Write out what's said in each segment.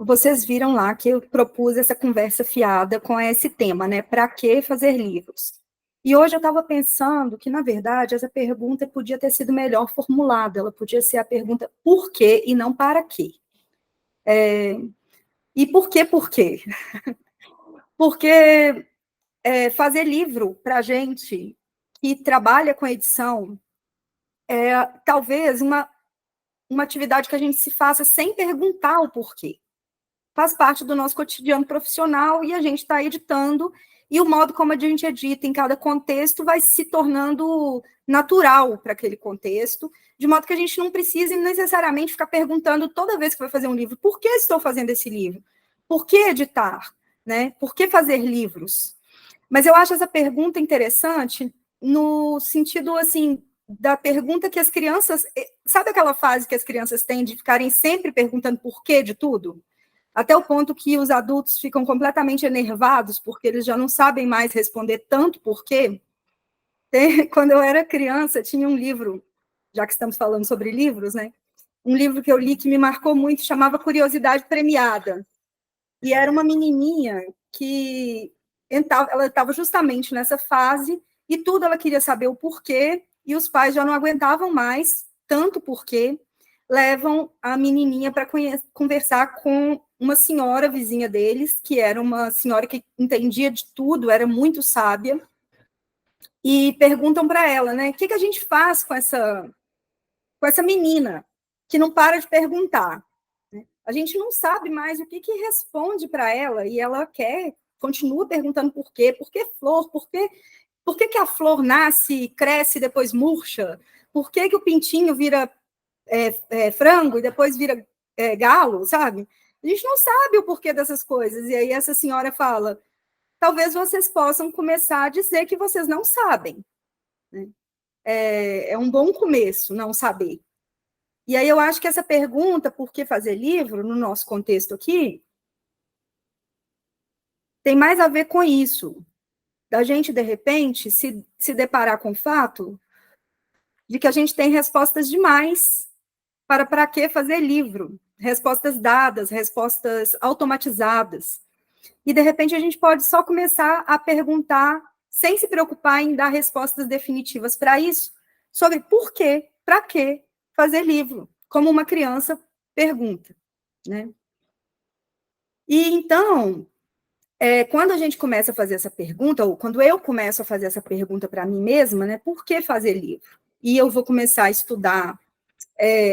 vocês viram lá que eu propus essa conversa fiada com esse tema, né? Para que fazer livros? E hoje eu estava pensando que, na verdade, essa pergunta podia ter sido melhor formulada, ela podia ser a pergunta por quê e não para quê. E por quê? Porque fazer livro para a gente que trabalha com edição é talvez uma atividade que a gente se faça sem perguntar o porquê. Faz parte do nosso cotidiano profissional e a gente está editando, e o modo como a gente edita em cada contexto vai se tornando natural para aquele contexto, de modo que a gente não precise necessariamente ficar perguntando toda vez que vai fazer um livro, por que estou fazendo esse livro? Por que editar? Né? Por que fazer livros? Mas eu acho essa pergunta interessante no sentido, assim, da pergunta que as crianças... Sabe aquela fase que as crianças têm de ficarem sempre perguntando por quê de tudo? Até o ponto que os adultos ficam completamente enervados, porque eles já não sabem mais responder tanto por quê. Quando eu era criança, tinha um livro, já que estamos falando sobre livros, né? Um livro que eu li que me marcou muito, chamava Curiosidade Premiada. E era uma menininha que ela estava justamente nessa fase, e tudo ela queria saber o porquê, e os pais já não aguentavam mais tanto porquê, levam a menininha para conversar com uma senhora vizinha deles, que era uma senhora que entendia de tudo, era muito sábia, e perguntam para ela, né, o que a gente faz com essa menina que não para de perguntar? A gente não sabe mais o que responde para ela, e ela continua perguntando por quê flor, por que a flor nasce, cresce e depois murcha, por que o pintinho vira frango e depois vira galo, sabe? A gente não sabe o porquê dessas coisas. E aí essa senhora fala, talvez vocês possam começar a dizer que vocês não sabem. Né? É um bom começo, não saber. E aí eu acho que essa pergunta, por que fazer livro, no nosso contexto aqui, tem mais a ver com isso. Da gente, de repente, se deparar com o fato de que a gente tem respostas demais para que fazer livro, respostas dadas, respostas automatizadas. E, de repente, a gente pode só começar a perguntar, sem se preocupar em dar respostas definitivas para isso, sobre por quê, para que fazer livro, como uma criança pergunta. Né? E, então, quando a gente começa a fazer essa pergunta, ou quando eu começo a fazer essa pergunta para mim mesma, né, por que fazer livro? E eu vou começar a estudar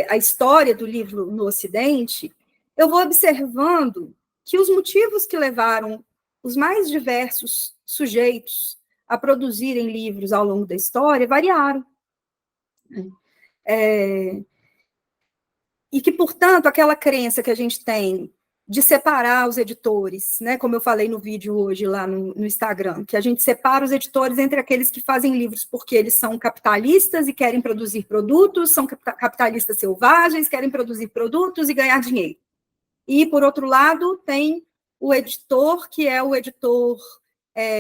a história do livro no Ocidente, eu vou observando que os motivos que levaram os mais diversos sujeitos a produzirem livros ao longo da história variaram. E que, portanto, aquela crença que a gente tem de separar os editores, né, como eu falei no vídeo hoje lá no Instagram, que a gente separa os editores entre aqueles que fazem livros porque eles são capitalistas e querem produzir produtos, são capitalistas selvagens, querem produzir produtos e ganhar dinheiro. E, por outro lado, tem o editor, que é o editor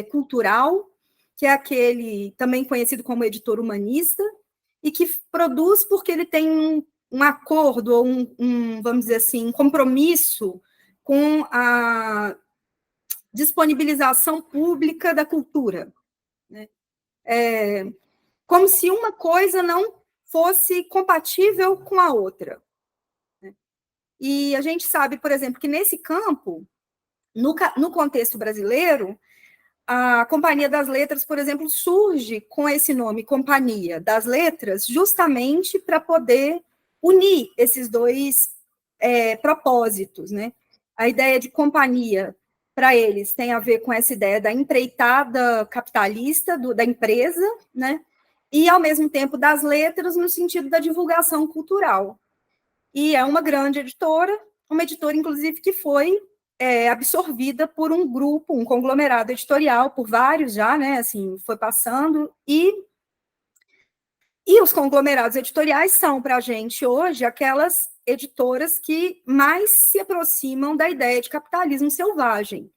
cultural, que é aquele também conhecido como editor humanista, e que produz porque ele tem um acordo, ou vamos dizer assim, um compromisso com a disponibilização pública da cultura. Né? Como se uma coisa não fosse compatível com a outra. Né? E a gente sabe, por exemplo, que nesse campo, no contexto brasileiro, a Companhia das Letras, por exemplo, surge com esse nome, Companhia das Letras, justamente para poder unir esses dois propósitos. Né? A ideia de companhia, para eles, tem a ver com essa ideia da empreitada capitalista da empresa, né? E, ao mesmo tempo, das letras, no sentido da divulgação cultural. E é uma grande editora, uma editora, inclusive, que foi absorvida por um grupo, um conglomerado editorial, por vários já, né? Assim, foi passando, e os conglomerados editoriais são, para a gente, hoje, aquelas editoras que mais se aproximam da ideia de capitalismo selvagem,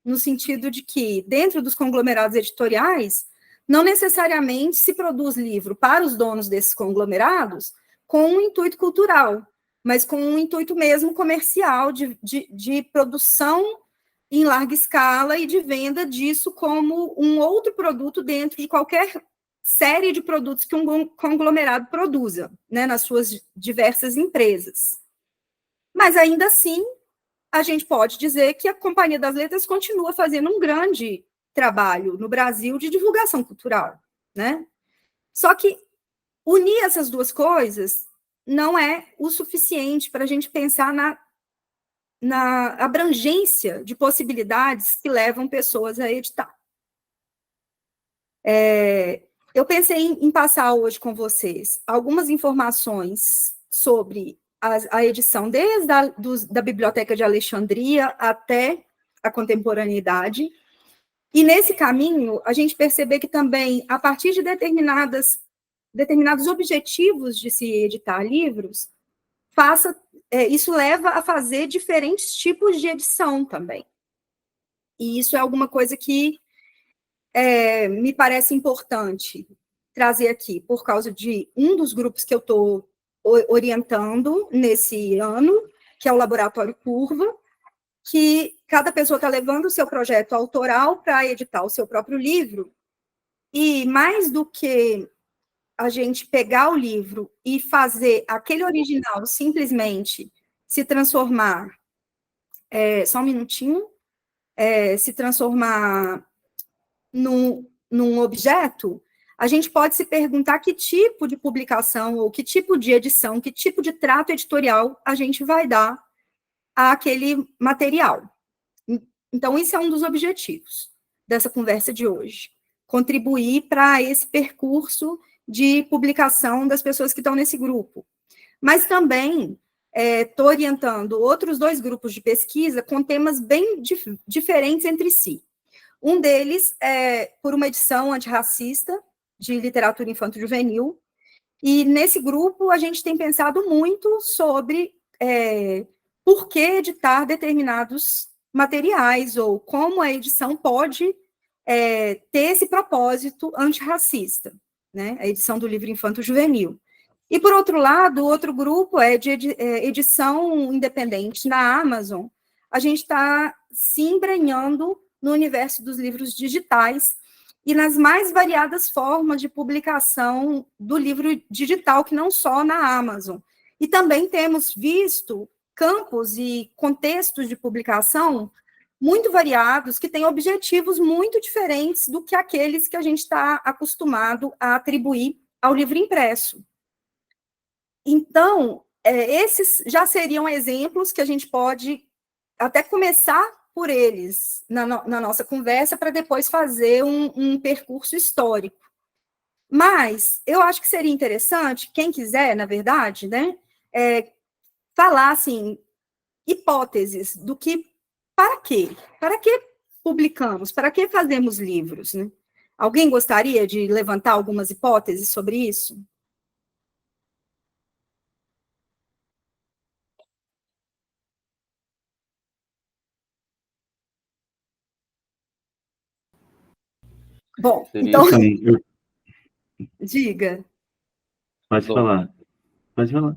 no sentido de que, dentro dos conglomerados editoriais, não necessariamente se produz livro para os donos desses conglomerados com um intuito cultural, mas com um intuito mesmo comercial, de produção em larga escala e de venda disso como um outro produto dentro de qualquer série de produtos que um conglomerado produza, né, nas suas diversas empresas. Mas, ainda assim, a gente pode dizer que a Companhia das Letras continua fazendo um grande trabalho no Brasil de divulgação cultural, né? Só que unir essas duas coisas não é o suficiente para a gente pensar na abrangência de possibilidades que levam pessoas a editar. Eu pensei em passar hoje com vocês algumas informações sobre a edição desde da Biblioteca de Alexandria até a contemporaneidade, e nesse caminho a gente perceber que também, a partir de determinados objetivos de se editar livros, isso leva a fazer diferentes tipos de edição também. E isso é alguma coisa que me parece importante trazer aqui, por causa de um dos grupos que eu estou orientando nesse ano, que é o Laboratório Curva, que cada pessoa está levando o seu projeto autoral para editar o seu próprio livro, e mais do que a gente pegar o livro e fazer aquele original simplesmente se transformar, só um minutinho, se transformar num objeto, a gente pode se perguntar que tipo de publicação, ou que tipo de edição, que tipo de trato editorial a gente vai dar àquele material. Então, isso é um dos objetivos dessa conversa de hoje, contribuir para esse percurso de publicação das pessoas que estão nesse grupo. Mas também estou orientando outros 2 grupos de pesquisa com temas bem diferentes entre si. Um deles é por uma edição antirracista de literatura infanto-juvenil, e nesse grupo a gente tem pensado muito sobre por que editar determinados materiais, ou como a edição pode ter esse propósito antirracista, né? A edição do livro infanto-juvenil. E, por outro lado, o outro grupo é de edição independente na Amazon. A gente está se embrenhando no universo dos livros digitais e nas mais variadas formas de publicação do livro digital, que não só na Amazon. E também temos visto campos e contextos de publicação muito variados, que têm objetivos muito diferentes do que aqueles que a gente está acostumado a atribuir ao livro impresso. Então, esses já seriam exemplos que a gente pode até começar por eles na nossa conversa, para depois fazer um percurso histórico. Mas eu acho que seria interessante, quem quiser, na verdade, né, falar, assim, hipóteses do que, para quê? Para que publicamos? Para que fazemos livros, né? Alguém gostaria de levantar algumas hipóteses sobre isso? Bom, então, Assim, diga. pode falar. Pode falar.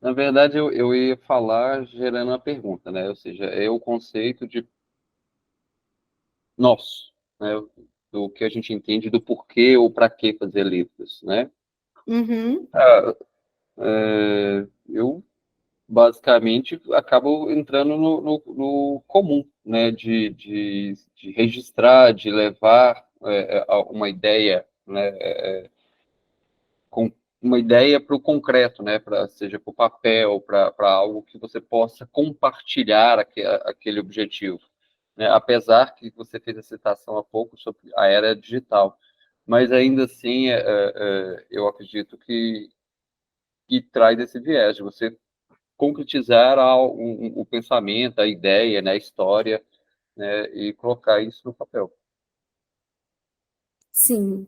Na verdade, eu ia falar gerando uma pergunta, né? Ou seja, é o conceito de nosso, né? Do que a gente entende do porquê ou para que fazer livros, né? Uhum. Eu basicamente acabo entrando no comum, né? De registrar, de levar uma ideia, né? Com uma ideia para o concreto, né? Seja para o papel, para algo que você possa compartilhar aquele objetivo, né? Apesar que você fez a citação há pouco sobre a era digital, mas ainda assim eu acredito que traz esse viés de você concretizar o pensamento, a ideia, né? A história, né? E colocar isso no papel. Sim.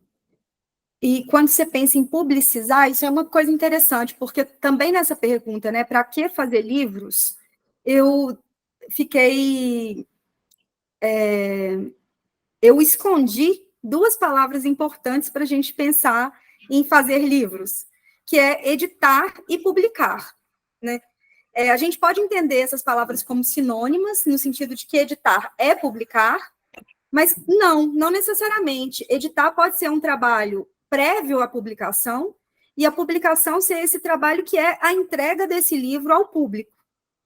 E quando você pensa em publicizar, isso é uma coisa interessante, porque também nessa pergunta, né, para que fazer livros, eu fiquei. Eu escondi 2 palavras importantes para a gente pensar em fazer livros, que é editar e publicar, né? A gente pode entender essas palavras como sinônimas, no sentido de que editar é publicar, mas não necessariamente. Editar pode ser um trabalho prévio à publicação, e a publicação ser esse trabalho que é a entrega desse livro ao público,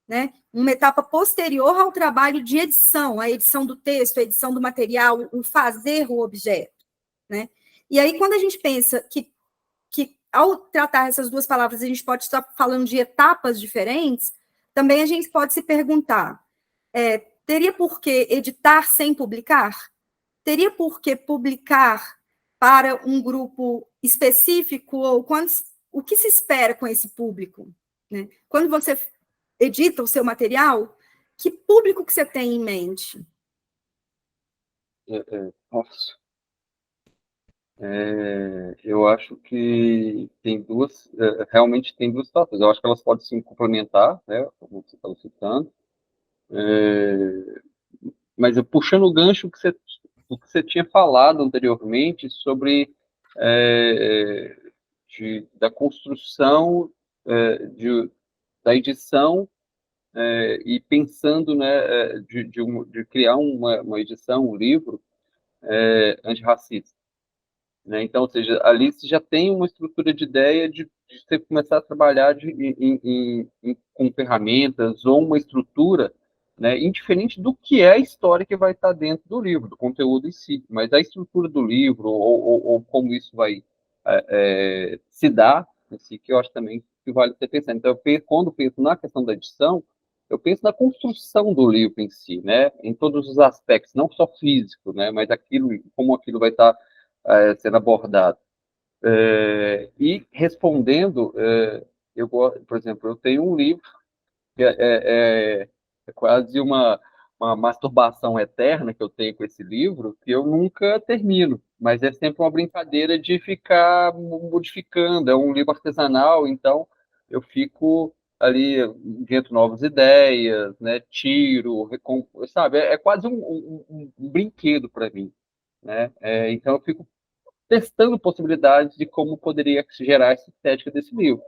né? Uma etapa posterior ao trabalho de edição, a edição do texto, a edição do material, o fazer o objeto, né? E aí, quando a gente pensa que ao tratar essas duas palavras, a gente pode estar falando de etapas diferentes, também a gente pode se perguntar, teria por que editar sem publicar? Teria por que publicar para um grupo específico? Ou o que se espera com esse público, né? Quando você edita o seu material, que público que você tem em mente? Nossa. Eu acho que realmente tem duas situações. Eu acho que elas podem se complementar, né, como você estava citando. Mas puxando o gancho do que você tinha falado anteriormente sobre da construção da edição e pensando, né, de criar uma edição, um livro antirracista. Né? Então, ou seja, ali você já tem uma estrutura de ideia de você começar a trabalhar com ferramentas ou uma estrutura, né, indiferente do que é a história que vai estar dentro do livro, do conteúdo em si, mas a estrutura do livro ou como isso vai se dar, assim, que eu acho também que vale ser pensado. Então, quando penso na questão da edição, eu penso na construção do livro em si, né, em todos os aspectos, não só físico, né, mas como aquilo vai estar sendo abordado. E respondendo, por exemplo, eu tenho um livro que é quase uma masturbação eterna que eu tenho com esse livro, que eu nunca termino, mas é sempre uma brincadeira de ficar modificando. É um livro artesanal, então eu fico ali dentro novas ideias, né? Tiro, sabe? É quase um brinquedo para mim, né? Então eu fico testando possibilidades de como poderia gerar essa estética desse livro,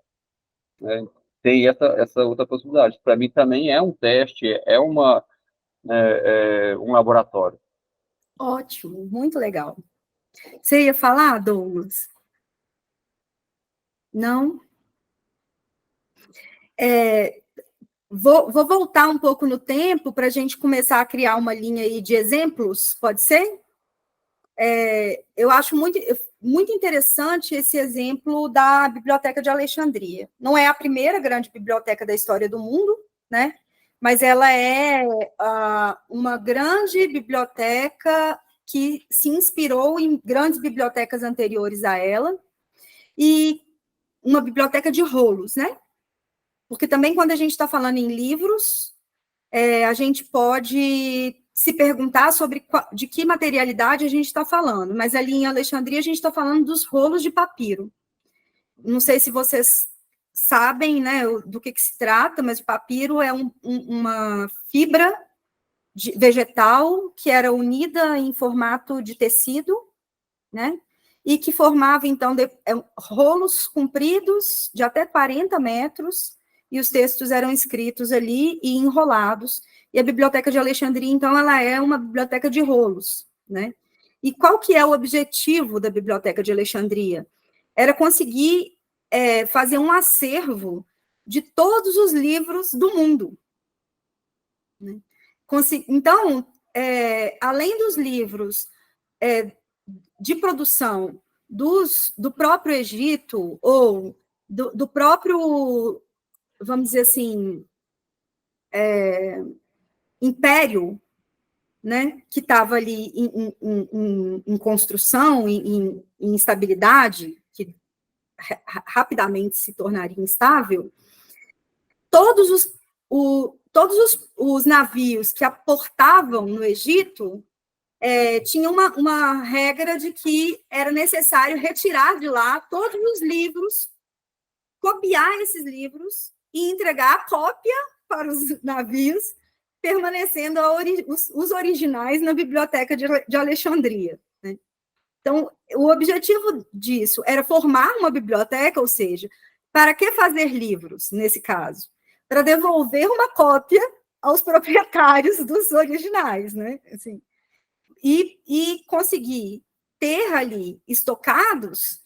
né? Tem essa outra possibilidade. Para mim também é um teste, um laboratório. Ótimo, muito legal. Você ia falar, Douglas? Não? Vou voltar um pouco no tempo para a gente começar a criar uma linha aí de exemplos, pode ser? Eu acho muito interessante esse exemplo da Biblioteca de Alexandria. Não é a primeira grande biblioteca da história do mundo, né? Mas ela é uma grande biblioteca que se inspirou em grandes bibliotecas anteriores a ela, e uma biblioteca de rolos, né? Porque também, quando a gente está falando em livros, a gente pode se perguntar sobre de que materialidade a gente está falando, mas ali em Alexandria a gente está falando dos rolos de papiro. Não sei se vocês sabem, né, do que se trata, mas o papiro é uma fibra vegetal que era unida em formato de tecido, né, e que formava, então, rolos compridos de até 40 metros, e os textos eram escritos ali e enrolados. E a Biblioteca de Alexandria, então, ela é uma biblioteca de rolos, né? E qual que é o objetivo da Biblioteca de Alexandria? Era conseguir fazer um acervo de todos os livros do mundo, né? Então, além dos livros de produção do próprio Egito, ou do próprio, vamos dizer assim, império, né, que estava ali em construção, em instabilidade, que rapidamente se tornaria instável, todos os navios que aportavam no Egito tinha uma regra de que era necessário retirar de lá todos os livros, copiar esses livros e entregar a cópia para os navios, permanecendo os originais na Biblioteca de Alexandria, né? Então, o objetivo disso era formar uma biblioteca, ou seja, para que fazer livros, nesse caso? Para devolver uma cópia aos proprietários dos originais, né? Assim, e conseguir ter ali estocados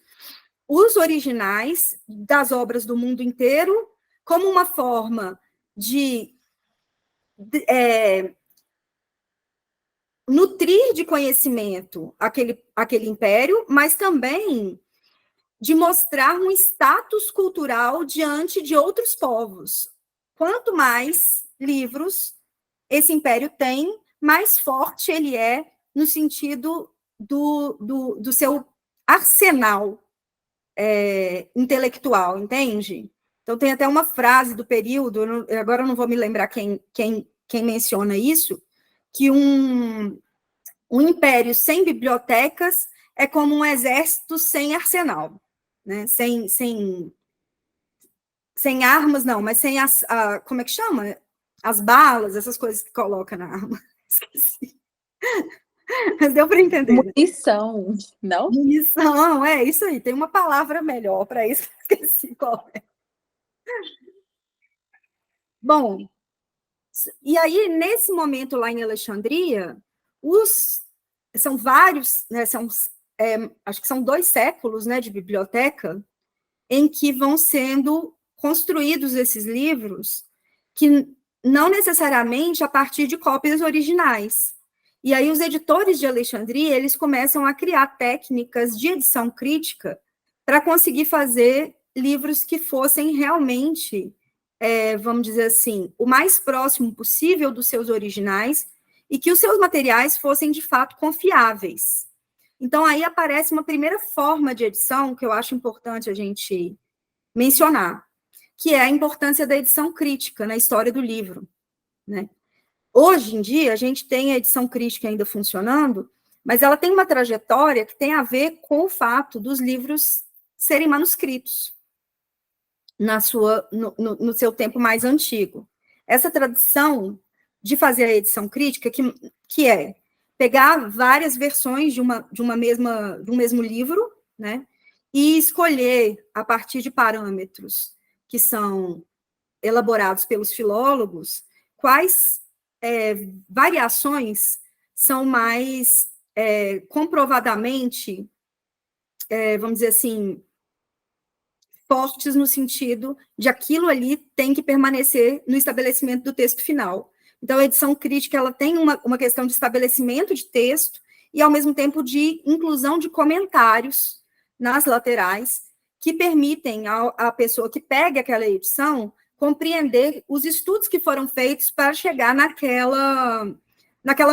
os originais das obras do mundo inteiro como uma forma de nutrir de conhecimento aquele império, mas também de mostrar um status cultural diante de outros povos. Quanto mais livros esse império tem, mais forte ele é no sentido do seu arsenal intelectual, entende? Então, tem até uma frase do período, agora eu não vou me lembrar quem menciona isso, que um império sem bibliotecas é como um exército sem arsenal, né? Sem armas, não, mas sem como é que chama? As balas, essas coisas que coloca na arma. Esqueci. Mas deu para entender. Munição, não? Munição, isso aí. Tem uma palavra melhor para isso, esqueci qual é. Bom, e aí, nesse momento lá em Alexandria, são vários, né, acho que são 2 séculos, né, de biblioteca, em que vão sendo construídos esses livros, que não necessariamente a partir de cópias originais. E aí os editores de Alexandria, eles começam a criar técnicas de edição crítica para conseguir fazer livros que fossem realmente, vamos dizer assim, o mais próximo possível dos seus originais e que os seus materiais fossem, de fato, confiáveis. Então, aí aparece uma primeira forma de edição que eu acho importante a gente mencionar, que é a importância da edição crítica na história do livro, né? Hoje em dia, a gente tem a edição crítica ainda funcionando, mas ela tem uma trajetória que tem a ver com o fato dos livros serem manuscritos no seu tempo mais antigo. Essa tradição de fazer a edição crítica, que é pegar várias versões de um mesmo livro, né, e escolher, a partir de parâmetros que são elaborados pelos filólogos, quais variações são mais comprovadamente, vamos dizer assim, fortes no sentido de aquilo ali tem que permanecer no estabelecimento do texto final. Então, a edição crítica ela tem uma questão de estabelecimento de texto e, ao mesmo tempo, de inclusão de comentários nas laterais que permitem à pessoa que pegue aquela edição compreender os estudos que foram feitos para chegar naquela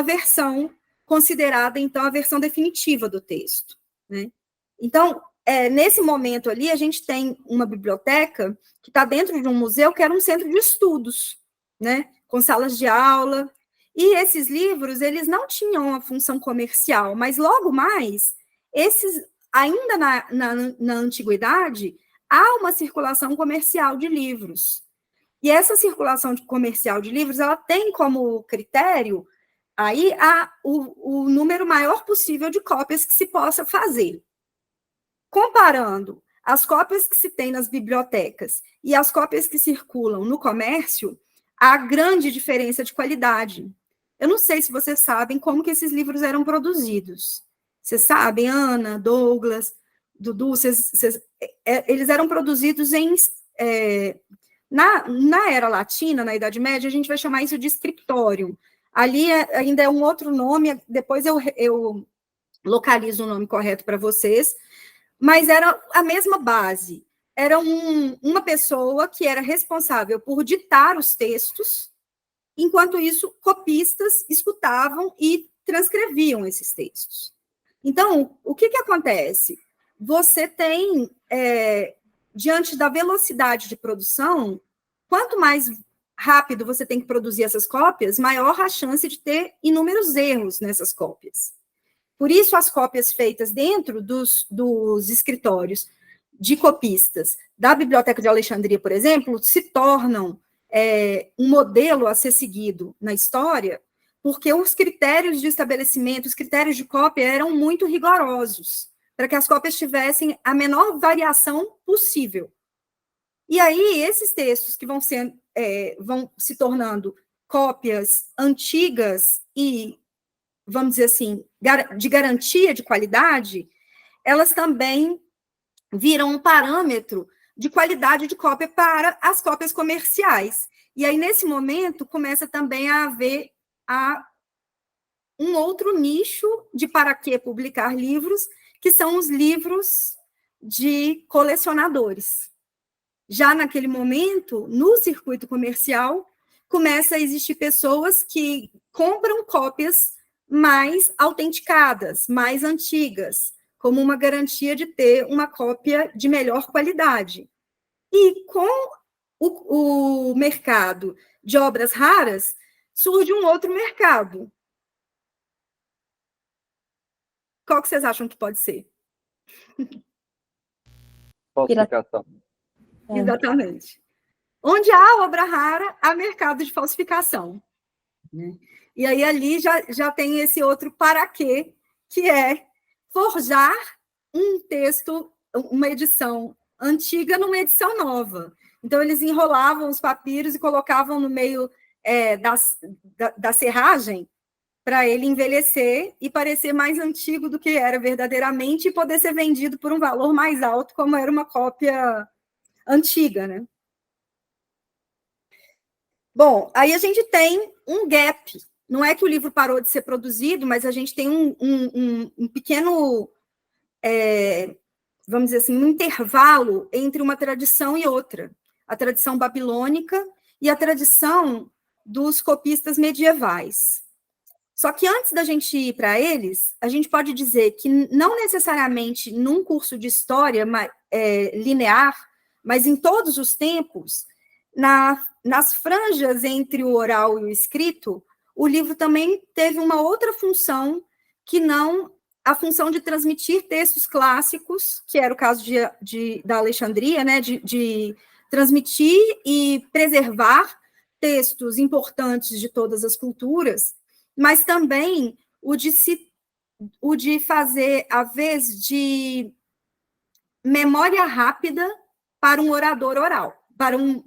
versão considerada, então, a versão definitiva do texto, né? Então, nesse momento ali, a gente tem uma biblioteca que está dentro de um museu que era um centro de estudos, né? Com salas de aula, e esses livros, eles não tinham uma função comercial, mas logo mais, ainda na antiguidade, há uma circulação comercial de livros. E essa circulação comercial de livros, ela tem como critério aí o número maior possível de cópias que se possa fazer. Comparando as cópias que se tem nas bibliotecas e as cópias que circulam no comércio, há grande diferença de qualidade. Eu não sei se vocês sabem como que esses livros eram produzidos. Vocês sabem, Ana, Douglas, Dudu, eles eram produzidos na Era Latina, na Idade Média, a gente vai chamar isso de scriptorium. Ali ainda é um outro nome, depois eu localizo o nome correto para vocês, mas era a mesma base. Era uma pessoa que era responsável por ditar os textos, enquanto isso, copistas escutavam e transcreviam esses textos. Então, o que acontece? Você tem, diante da velocidade de produção, quanto mais rápido você tem que produzir essas cópias, maior a chance de ter inúmeros erros nessas cópias. Por isso, as cópias feitas dentro dos escritórios de copistas da Biblioteca de Alexandria, por exemplo, se tornam um modelo a ser seguido na história, porque os critérios de estabelecimento, os critérios de cópia eram muito rigorosos, para que as cópias tivessem a menor variação possível. E aí, esses textos que vão se tornando cópias antigas e, vamos dizer assim, de garantia de qualidade, elas também viram um parâmetro de qualidade de cópia para as cópias comerciais. E aí, nesse momento, começa também a haver um outro nicho de para que publicar livros, que são os livros de colecionadores. Já naquele momento, no circuito comercial, começa a existir pessoas que compram cópias mais autenticadas, mais antigas, como uma garantia de ter uma cópia de melhor qualidade. E com o mercado de obras raras, surge um outro mercado. Qual que vocês acham que pode ser? Falsificação. Exatamente. Onde há obra rara, há mercado de falsificação. Né? E aí ali já tem esse outro para quê, que é forjar um texto, uma edição antiga numa edição nova. Então, eles enrolavam os papiros e colocavam no meio da serragem para ele envelhecer e parecer mais antigo do que era verdadeiramente e poder ser vendido por um valor mais alto, como era uma cópia antiga, né? Bom, aí a gente tem um gap. Não é que o livro parou de ser produzido, mas a gente tem um pequeno, vamos dizer assim, um intervalo entre uma tradição e outra. A tradição babilônica e a tradição dos copistas medievais. Só que antes da gente ir para eles, a gente pode dizer que não necessariamente num curso de história linear, mas em todos os tempos, nas franjas entre o oral e o escrito, o livro também teve uma outra função que não a função de transmitir textos clássicos, que era o caso da Alexandria, né, de transmitir e preservar textos importantes de todas as culturas, mas também o de fazer, a vez de memória rápida para um orador oral, para um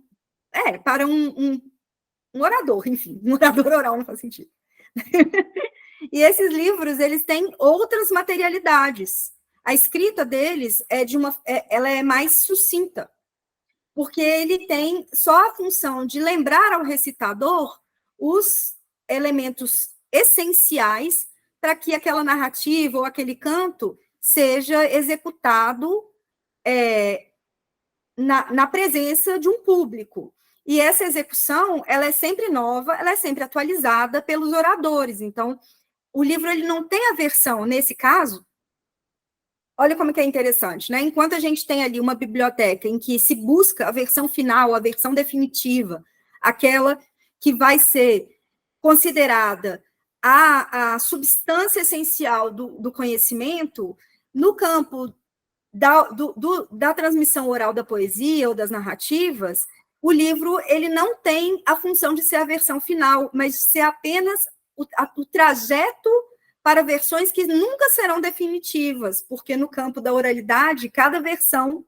orador, enfim, um orador oral não faz sentido. E esses livros, eles têm outras materialidades. A escrita deles ela é mais sucinta, porque ele tem só a função de lembrar ao recitador os elementos essenciais para que aquela narrativa ou aquele canto seja executado na presença de um público. E essa execução, ela é sempre nova, ela é sempre atualizada pelos oradores. Então, o livro ele não tem a versão, nesse caso, olha como que é interessante, né? Enquanto a gente tem ali uma biblioteca em que se busca a versão final, a versão definitiva, aquela que vai ser considerada a substância essencial do conhecimento, no campo da transmissão oral da poesia ou das narrativas, o livro ele não tem a função de ser a versão final, mas de ser apenas o trajeto para versões que nunca serão definitivas, porque no campo da oralidade, cada versão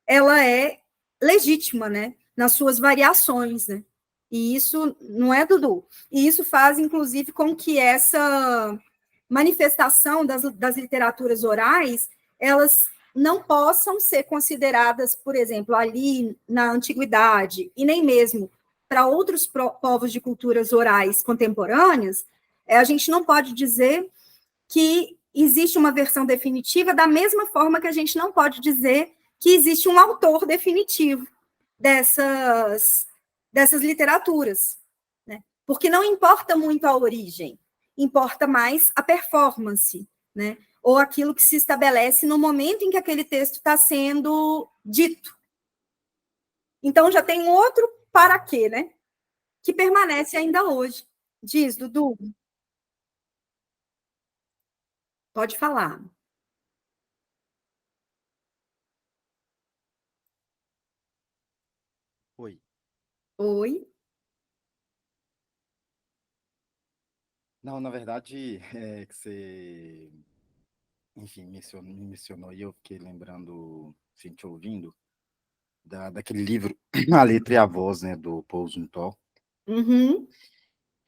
ela é legítima, né, nas suas variações, né? E isso não é, Dudu? E isso faz, inclusive, com que essa manifestação das literaturas orais, elas não possam ser consideradas, por exemplo, ali na antiguidade, e nem mesmo para outros povos de culturas orais contemporâneas, a gente não pode dizer que existe uma versão definitiva, da mesma forma que a gente não pode dizer que existe um autor definitivo dessas literaturas, né? Porque não importa muito a origem, importa mais a performance, né? Ou aquilo que se estabelece no momento em que aquele texto está sendo dito. Então, já tem outro para quê, né? Que permanece ainda hoje. Diz, Dudu. Pode falar. Oi. Oi. Não, na verdade, é que você, enfim, me mencionou e eu fiquei lembrando, assim, te ouvindo, daquele livro, A Letra e a Voz, né, do Paul Zumthor, Uhum.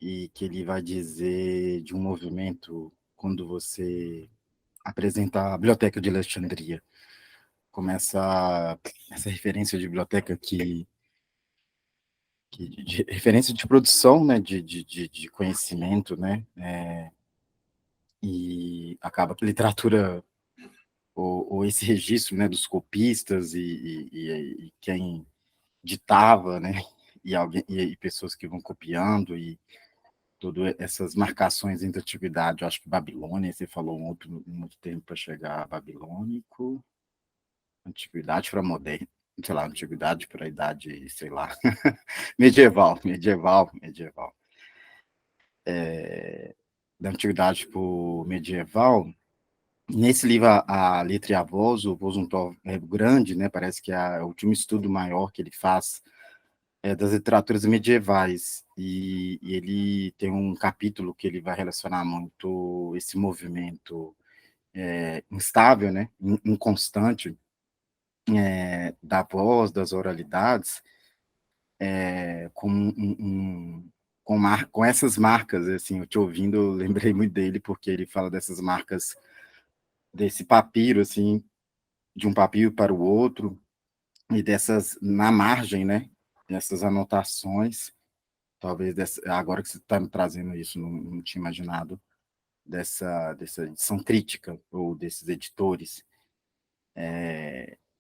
e que ele vai dizer de um movimento quando você apresenta a Biblioteca de Alexandria. Começa essa referência de biblioteca de referência de produção, né, de conhecimento, né, e acaba que literatura ou esse registro, né, dos copistas e quem ditava, né, e pessoas que vão copiando e todas essas marcações entre antiguidade. Eu acho que Babilônia, você falou um outro tempo para chegar a babilônico, antiguidade para moderno, sei lá, antiguidade para a idade, sei lá, medieval. Da antiguidade para o medieval. Nesse livro, a Letra e a Voz, o Voz é grande, né? Parece que é o último estudo maior que ele faz das literaturas medievais. E ele tem um capítulo que ele vai relacionar muito esse movimento instável, né? Inconstante, da voz, das oralidades, com essas marcas. Assim, eu te ouvindo, eu lembrei muito dele, porque ele fala dessas marcas, desse papiro, assim, de um papiro para o outro, e dessas, na margem, né? Dessas anotações, talvez, agora que você está me trazendo isso, não tinha imaginado, dessa edição crítica, ou desses editores.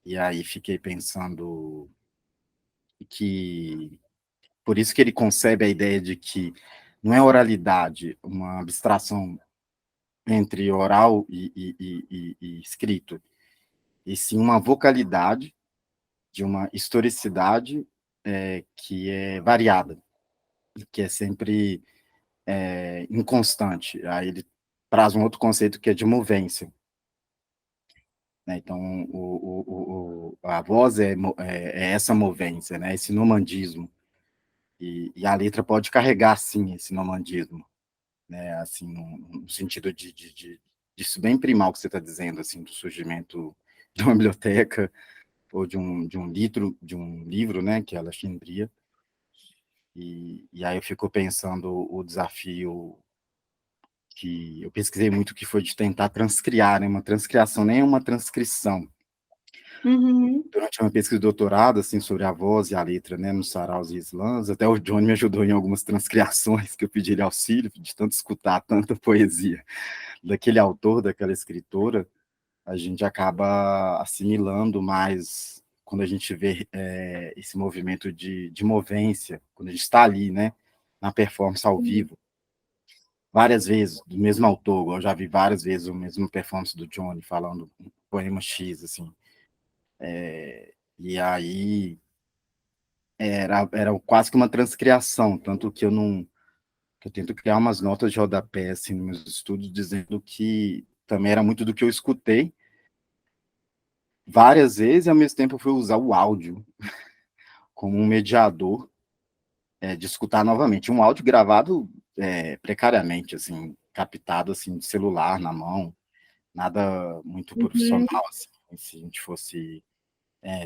E aí fiquei pensando que, por isso que ele concebe a ideia de que não é oralidade, uma abstração entre oral e escrito, e sim uma vocalidade de uma historicidade que é variada, que é sempre inconstante. Aí ele traz um outro conceito que é de movência. Né? Então, a voz é essa movência, né? Esse nomandismo. E a letra pode carregar, sim, esse nomandismo, né? Assim, no sentido disso bem primal que você está dizendo, assim, do surgimento de uma biblioteca ou de um livro, né, que é a Alexandria. E aí eu fico pensando o desafio que eu pesquisei muito, que foi de tentar transcriar, né, uma transcriação, nem uma transcrição. Uhum. Durante uma pesquisa de doutorado, assim, sobre a voz e a letra, né, nos saraus e slams, até o Johnny me ajudou em algumas transcriações, que eu pedi ele auxílio, de tanto escutar tanta poesia daquele autor, daquela escritora, a gente acaba assimilando mais quando a gente vê esse movimento de movência, quando a gente está ali, né, na performance ao vivo, várias vezes, do mesmo autor. Eu já vi várias vezes o mesmo performance do Johnny falando um poema X, assim. E aí era quase que uma transcriação, tanto que que eu tento criar umas notas de rodapé, assim, nos meus estudos, dizendo que também era muito do que eu escutei várias vezes, e ao mesmo tempo eu fui usar o áudio como um mediador de escutar novamente. Um áudio gravado precariamente, assim, captado, assim, de celular na mão, nada muito Uhum. profissional, assim, se a gente fosse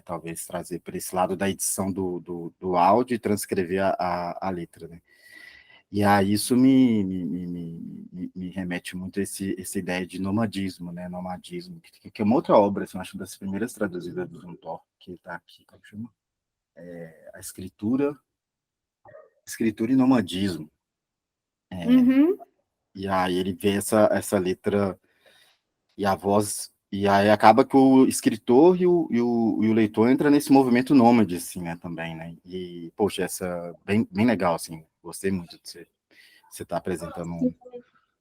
talvez trazer para esse lado da edição do áudio e transcrever a letra, né? E aí isso me remete muito a essa ideia de nomadismo, né? Nomadismo, que é uma outra obra, assim, eu acho, das primeiras traduzidas do Zumthor, que está aqui, como chama? A escritura e nomadismo. Uhum. E aí ele vê essa letra e a voz, e aí acaba que o escritor e o leitor entra nesse movimento nômade, assim, né, também, né? E, poxa, bem legal, assim, gostei muito de você tá apresentando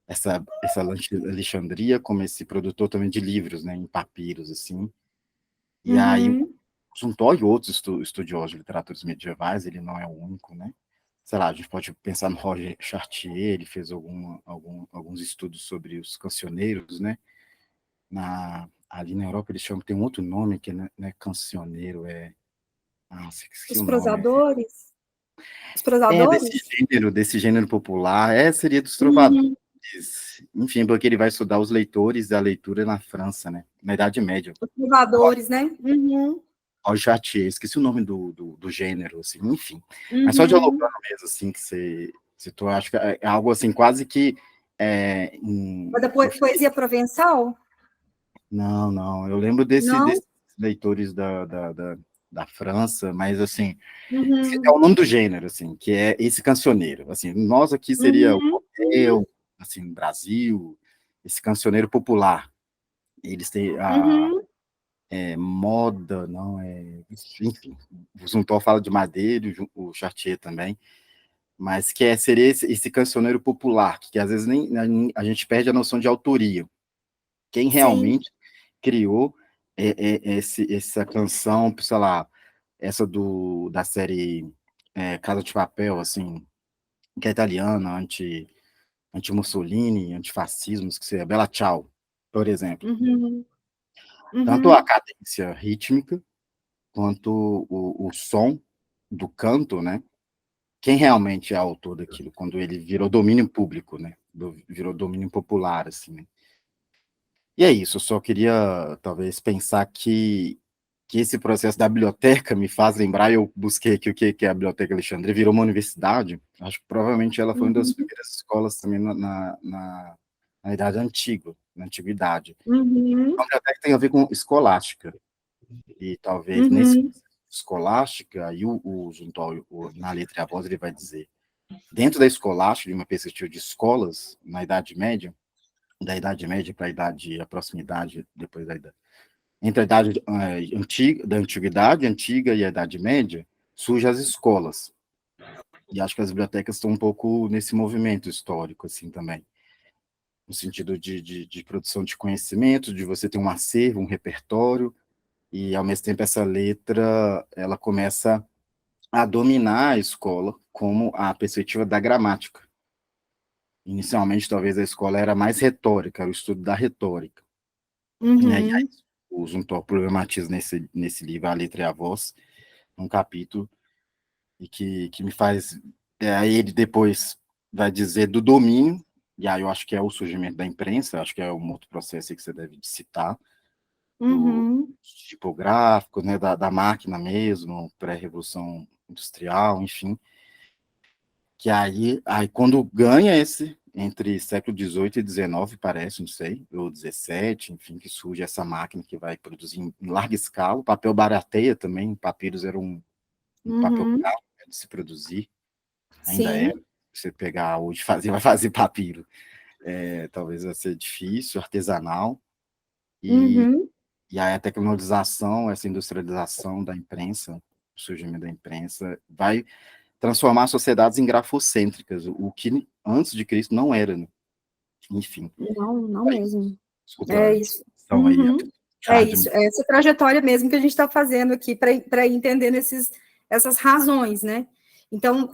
essa Alexandria como esse produtor também de livros, né, em papiros, assim. E aí, Uhum. juntou e outros estudiosos de literaturas medievais, ele não é o único, né? Sei lá, a gente pode pensar no Roger Chartier, ele fez alguns estudos sobre os cancioneiros, né? Ali na Europa eles chamam, tem um outro nome que não é cancioneiro, esqueci Os o nome. prosadores? Os É prosadores? desse gênero popular, seria dos Uhum. trovadores, Enfim, porque ele vai estudar os leitores da leitura na França, né? Na Idade Média. Observadores, né? Uhum. Ao Chartier, esqueci o nome do gênero, assim, enfim. Mas só dialogando mesmo, assim, que você citou, acho que é algo, assim, quase que... Mas depois, poesia provençal? Não, eu lembro desses leitores da França, mas, assim, é o nome do gênero, assim, que é esse cancioneiro. Assim, nós aqui seria o hotel, assim, no Brasil, esse cancioneiro popular. Eles têm moda, não é... Enfim, o Zumthor fala de Madeira, o Chartier também, mas que seria esse cancioneiro popular, que às vezes nem a gente perde a noção de autoria. Quem realmente criou essa canção, sei lá, essa da série Casa de Papel, assim, que é italiana, anti-Mussolini, antifascismo, que seria Bella Ciao, por exemplo. Tanto a cadência rítmica, quanto o som do canto, né? Quem realmente é autor daquilo, quando ele virou domínio público, né? Virou domínio popular, assim, né? E é isso, eu só queria, talvez, pensar que esse processo da biblioteca me faz lembrar, eu busquei aqui o que é a Biblioteca Alexandria, virou uma universidade, acho que provavelmente ela foi uma das primeiras escolas também na Idade Antiga, na Antiguidade. A biblioteca tem a ver com escolástica, e talvez nesse escolástica, aí o Zumthor, na letra e a voz, ele vai dizer, dentro da escolástica, de uma perspectiva de escolas, na Idade Média, da Idade Média para a idade, a proximidade depois da idade, entre a idade da antiguidade antiga e a Idade Média, surgem as escolas. E acho que as bibliotecas estão um pouco nesse movimento histórico, assim, também. No sentido de produção de conhecimento, de você ter um acervo, um repertório, e, ao mesmo tempo, essa letra, ela começa a dominar a escola como a perspectiva da gramática. Inicialmente, talvez, a escola era mais retórica, o estudo da retórica. E aí, o Zumthor problematiza nesse livro, A Letra e a Voz, um capítulo, e que me faz... Aí ele depois vai dizer do domínio, e aí eu acho que é o surgimento da imprensa, acho que é um outro processo aí que você deve citar, tipográfico, né, da máquina mesmo, pré-revolução industrial, enfim, que aí quando ganha entre século XVIII e XIX, parece, não sei, ou XVII, enfim, que surge essa máquina que vai produzir em larga escala, o papel barateia também, papiros era um papel caro de se produzir, ainda é, você pegar hoje, vai fazer papiro, talvez vai ser difícil, artesanal, e aí a tecnologização, essa industrialização da imprensa, o surgimento da imprensa, vai transformar sociedades em grafocêntricas, o que antes de Cristo não era, né? Enfim. Não mesmo. Desculpa, é isso. É isso, é essa trajetória mesmo que a gente está fazendo aqui para ir entendendo essas razões, né? Então,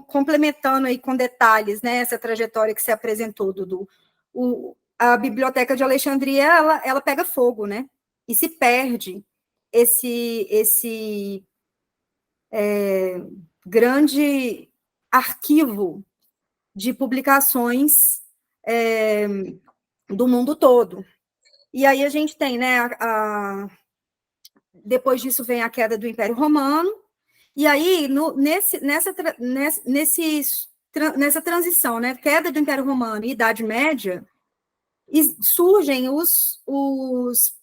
complementando aí com detalhes, né, essa trajetória que se apresentou, Dudu, a Biblioteca de Alexandria, ela pega fogo, né? E se perde esse grande arquivo de publicações do mundo todo. E aí a gente tem, né, depois disso vem a queda do Império Romano, e aí nessa transição, né, queda do Império Romano e Idade Média, surgem os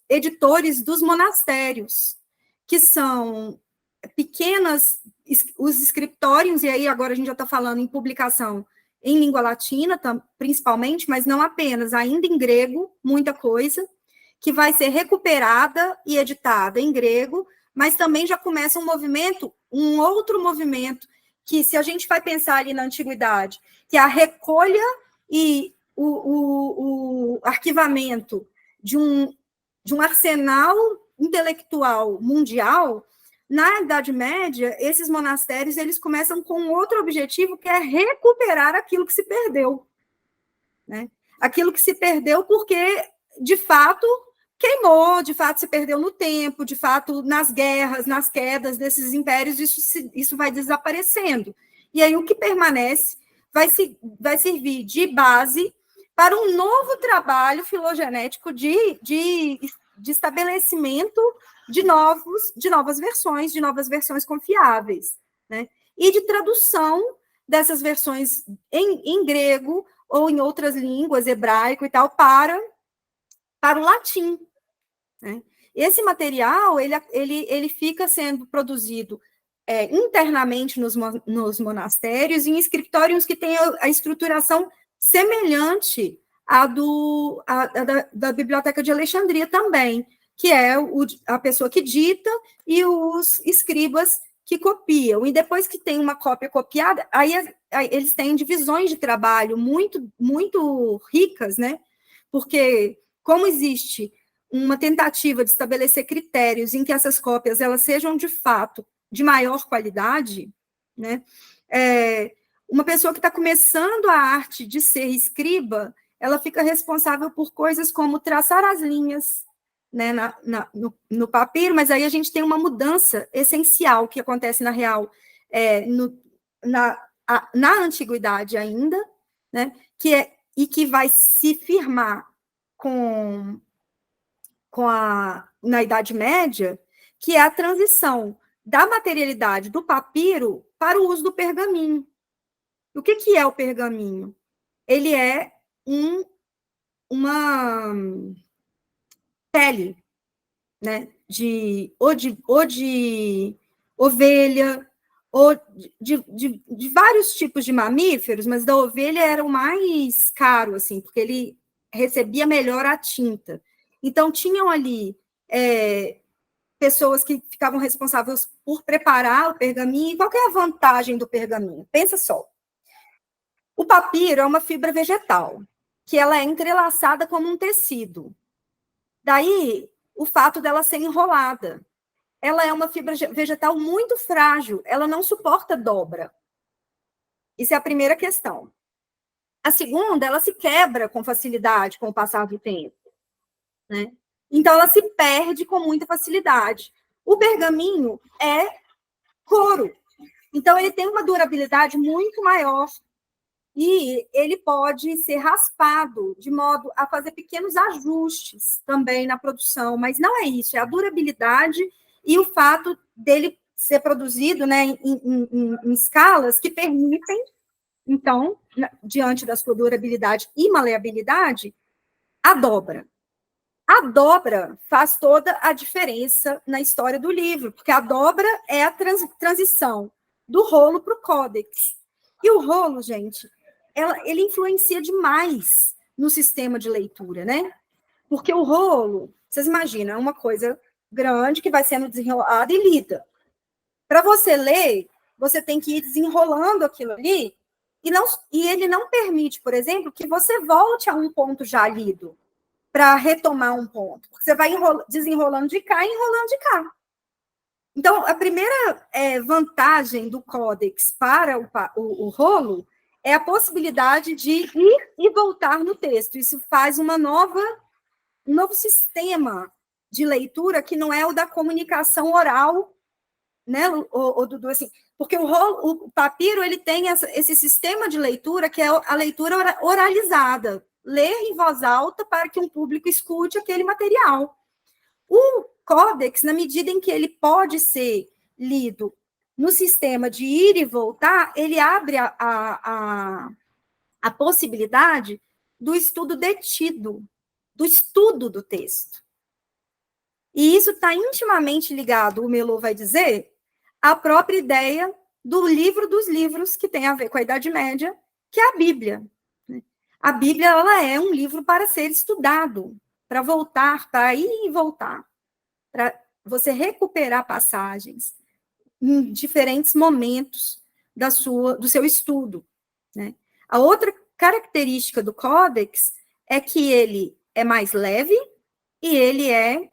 editores dos monastérios, que são os escritórios, e aí agora a gente já está falando em publicação em língua latina, principalmente, mas não apenas, ainda em grego, muita coisa, que vai ser recuperada e editada em grego, mas também já começa um outro movimento, que se a gente vai pensar ali na antiguidade, que é a recolha e o arquivamento de um arsenal intelectual mundial. Na Idade Média, esses monastérios eles começam com outro objetivo, que é recuperar aquilo que se perdeu, né? Aquilo que se perdeu porque, de fato, queimou, de fato se perdeu no tempo, de fato nas guerras, nas quedas desses impérios, isso vai desaparecendo. E aí o que permanece vai servir de base para um novo trabalho filogenético de estabelecimento de novas versões confiáveis, né? E de tradução dessas versões em grego ou em outras línguas, hebraico e tal, para o latim, né? Esse material, ele fica sendo produzido internamente nos monastérios, em escritórios que têm a estruturação semelhante à da Biblioteca de Alexandria também, que é a pessoa que dita e os escribas que copiam. E depois que tem uma cópia copiada, aí eles têm divisões de trabalho muito, muito ricas, né? Porque, como existe uma tentativa de estabelecer critérios em que essas cópias elas sejam, de fato, de maior qualidade, né? Uma pessoa que está começando a arte de ser escriba, ela fica responsável por coisas como traçar as linhas, né, no papiro, mas aí a gente tem uma mudança essencial que acontece na real, na antiguidade ainda, né, que vai se firmar na Idade Média, que é a transição da materialidade do papiro para o uso do pergaminho. O que é o pergaminho? Ele é uma pele, né, ou de ovelha, ou de vários tipos de mamíferos, mas da ovelha era o mais caro, assim, porque ele recebia melhor a tinta. Então, tinham ali pessoas que ficavam responsáveis por preparar o pergaminho. E qual que é a vantagem do pergaminho? Pensa só. O papiro é uma fibra vegetal, que ela é entrelaçada como um tecido. Daí, o fato dela ser enrolada. Ela é uma fibra vegetal muito frágil, ela não suporta dobra. Isso é a primeira questão. A segunda, ela se quebra com facilidade com o passar do tempo, né? Então, ela se perde com muita facilidade. O pergaminho é couro. Então, ele tem uma durabilidade muito maior. E ele pode ser raspado de modo a fazer pequenos ajustes também na produção. Mas não é isso, é a durabilidade e o fato dele ser produzido, né, em escalas que permitem, então, diante da sua durabilidade e maleabilidade, a dobra. A dobra faz toda a diferença na história do livro, porque a dobra é a transição do rolo para o códex. E o rolo, gente, ele influencia demais no sistema de leitura, né? Porque o rolo, vocês imaginam, é uma coisa grande que vai sendo desenrolada e lida. Para você ler, você tem que ir desenrolando aquilo ali, e ele não permite, por exemplo, que você volte a um ponto já lido para retomar um ponto. Porque você vai desenrolando de cá e enrolando de cá. Então, a primeira vantagem do códex para o rolo é a possibilidade de ir e voltar no texto. Isso faz um novo sistema de leitura que não é o da comunicação oral, né, Dudu, assim, porque o papiro ele tem esse sistema de leitura que é a leitura oralizada, ler em voz alta para que um público escute aquele material. O códex, na medida em que ele pode ser lido no sistema de ir e voltar, ele abre a possibilidade do estudo detido, do estudo do texto. E isso está intimamente ligado, o Melot vai dizer, à própria ideia do livro dos livros, que tem a ver com a Idade Média, que é a Bíblia. A Bíblia, ela é um livro para ser estudado, para voltar, para ir e voltar, para você recuperar passagens em diferentes momentos do seu estudo, né? A outra característica do códex é que ele é mais leve e ele é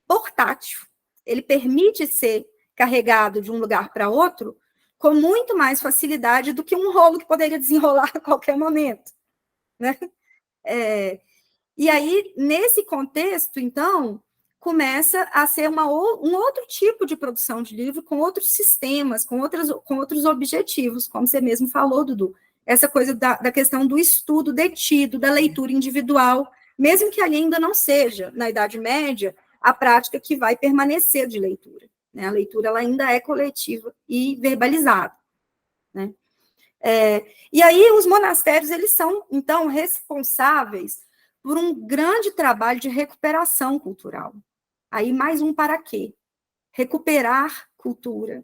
portátil. Ele permite ser carregado de um lugar para outro com muito mais facilidade do que um rolo que poderia desenrolar a qualquer momento, né? E aí, nesse contexto, então, começa a ser um outro tipo de produção de livro, com outros sistemas, com outros objetivos, como você mesmo falou, Dudu, essa coisa da questão do estudo detido, da leitura individual, mesmo que ali ainda não seja, na Idade Média, a prática que vai permanecer de leitura, né? A leitura ela ainda é coletiva e verbalizada, né? E aí os monastérios, eles são, então, responsáveis por um grande trabalho de recuperação cultural. Aí mais um para quê? Recuperar cultura.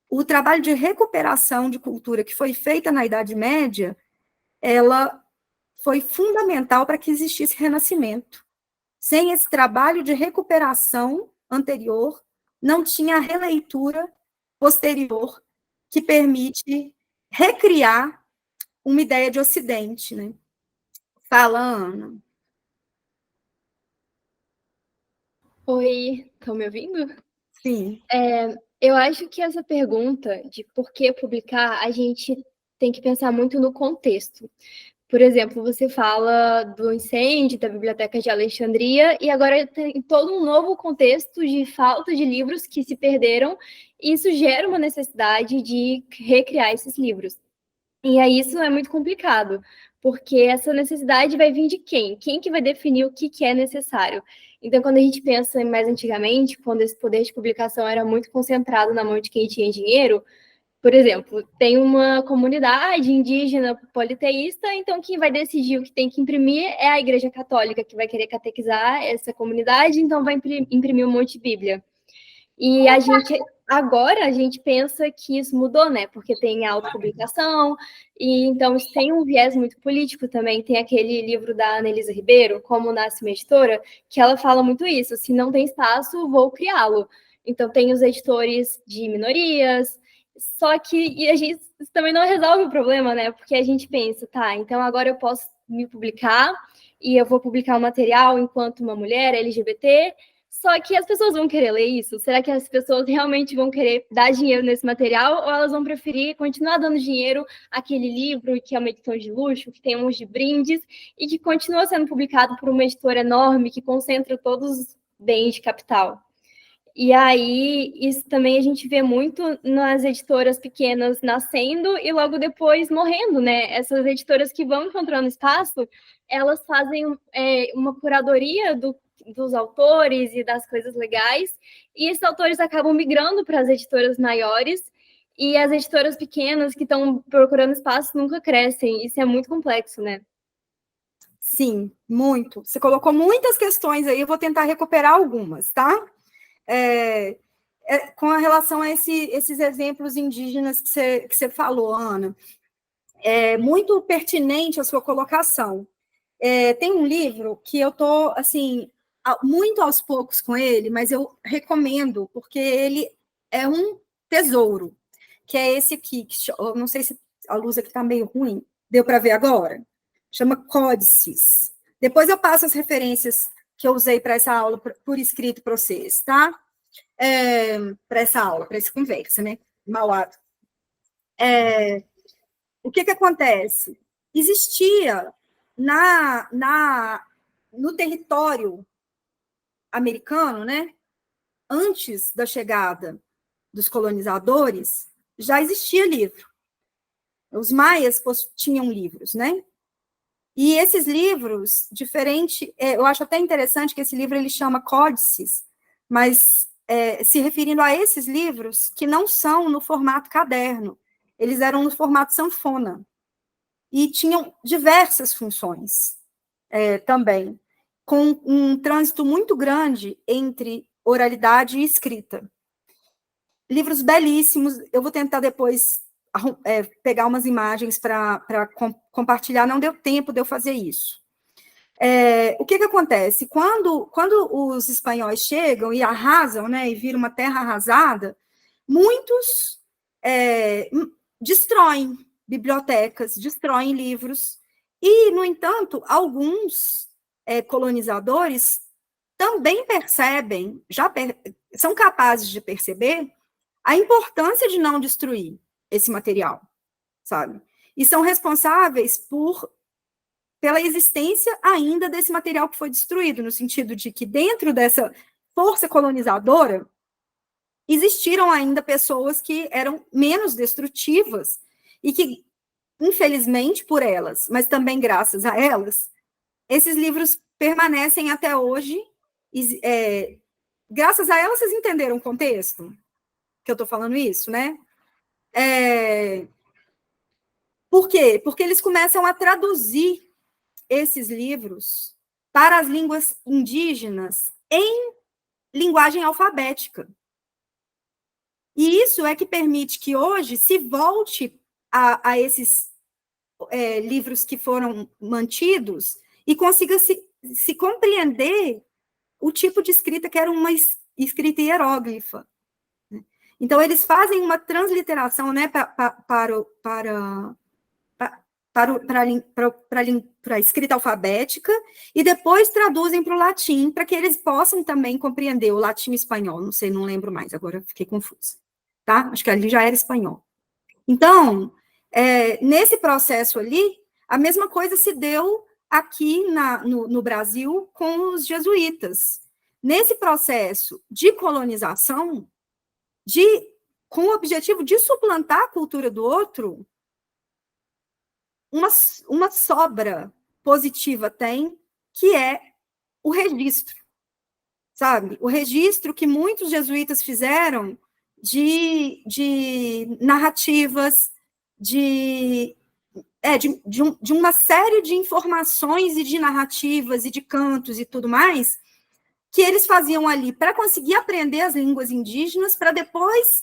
O trabalho de recuperação de cultura que foi feita na Idade Média, ela foi fundamental para que existisse renascimento. Sem esse trabalho de recuperação anterior, não tinha a releitura posterior que permite recriar uma ideia de Ocidente, né? Fala, Ana. Oi, estão me ouvindo? Sim. Eu acho que essa pergunta de por que publicar, a gente tem que pensar muito no contexto. Por exemplo, você fala do incêndio da Biblioteca de Alexandria e agora tem todo um novo contexto de falta de livros que se perderam, e isso gera uma necessidade de recriar esses livros. E aí isso é muito complicado, porque essa necessidade vai vir de quem? Quem que vai definir o que é necessário? Então, quando a gente pensa mais antigamente, quando esse poder de publicação era muito concentrado na mão de quem tinha dinheiro, por exemplo, tem uma comunidade indígena politeísta, então quem vai decidir o que tem que imprimir é a Igreja Católica, que vai querer catequizar essa comunidade, então vai imprimir um monte de Bíblia. E agora a gente pensa que isso mudou, né? Porque tem a autopublicação, e então isso tem um viés muito político também. Tem aquele livro da Anelisa Ribeiro, Como Nasce uma Editora, que ela fala muito isso: se não tem espaço, vou criá-lo. Então tem os editores de minorias, só que isso também não resolve o problema, né? Porque a gente pensa, tá, então agora eu posso me publicar, e eu vou publicar um material enquanto uma mulher LGBT. Só que as pessoas vão querer ler isso? Será que as pessoas realmente vão querer dar dinheiro nesse material, ou elas vão preferir continuar dando dinheiro àquele livro que é uma edição de luxo, que tem um monte de brindes e que continua sendo publicado por uma editora enorme que concentra todos os bens de capital? E aí, isso também a gente vê muito nas editoras pequenas nascendo e logo depois morrendo, né? Essas editoras que vão encontrando espaço, elas fazem uma curadoria dos autores e das coisas legais, e esses autores acabam migrando para as editoras maiores, e as editoras pequenas que estão procurando espaço nunca crescem. Isso é muito complexo, né? Sim, muito. Você colocou muitas questões aí, eu vou tentar recuperar algumas, tá? Com relação a esses exemplos indígenas que você falou, Ana, é muito pertinente a sua colocação. Tem um livro que eu estou, assim, muito aos poucos com ele, mas eu recomendo, porque ele é um tesouro, que é esse aqui, que eu não sei se a luz aqui está meio ruim, deu para ver agora? Chama Códices. Depois eu passo as referências que eu usei para essa aula por escrito para vocês, tá? Para essa aula, para essa conversa, né? Mauado. O que acontece? Existia no território americano, né? Antes da chegada dos colonizadores, já existia livro. Os maias tinham livros, né? E esses livros, eu acho até interessante que esse livro ele chama Códices, mas se referindo a esses livros que não são no formato caderno, eles eram no formato sanfona, e tinham diversas funções também, com um trânsito muito grande entre oralidade e escrita. Livros belíssimos, eu vou tentar depois pegar umas imagens para compartilhar, não deu tempo de eu fazer isso. O que acontece? Quando os espanhóis chegam e arrasam, né, e viram uma terra arrasada, muitos destroem bibliotecas, destroem livros, e, no entanto, alguns colonizadores também percebem, são capazes de perceber a importância de não destruir esse material, sabe? E são responsáveis pela existência ainda desse material que foi destruído, no sentido de que dentro dessa força colonizadora existiram ainda pessoas que eram menos destrutivas e que infelizmente por elas, mas também graças a elas, esses livros permanecem até hoje. Graças a elas, vocês entenderam o contexto que eu estou falando isso, né? Por quê? Porque eles começam a traduzir esses livros para as línguas indígenas em linguagem alfabética. E isso é que permite que hoje se volte a esses livros que foram mantidos e consiga se compreender o tipo de escrita que era uma escrita hieróglifa. Então, eles fazem uma transliteração, né, para a escrita alfabética e depois traduzem para o latim, para que eles possam também compreender o latim e espanhol. Não sei, não lembro mais, agora fiquei confusa. Tá? Acho que ali já era espanhol. Então, nesse processo ali, a mesma coisa se deu aqui no Brasil com os jesuítas. Nesse processo de colonização, com o objetivo de suplantar a cultura do outro, uma sobra positiva tem, que é o registro, sabe? O registro que muitos jesuítas fizeram de narrativas, de uma série de informações e de narrativas e de cantos e tudo mais, que eles faziam ali para conseguir aprender as línguas indígenas, para depois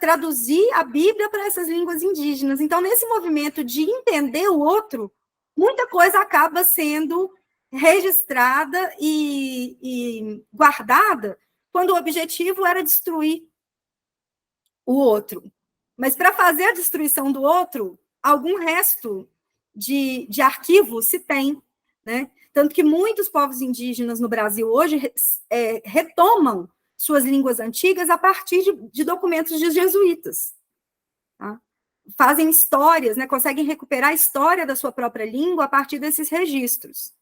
traduzir a Bíblia para essas línguas indígenas. Então, nesse movimento de entender o outro, muita coisa acaba sendo registrada e guardada, quando o objetivo era destruir o outro. Mas para fazer a destruição do outro, algum resto de arquivo se tem, né? Tanto que muitos povos indígenas no Brasil hoje retomam suas línguas antigas a partir de documentos de jesuítas. Tá? Fazem histórias, né? Conseguem recuperar a história da sua própria língua a partir desses registros.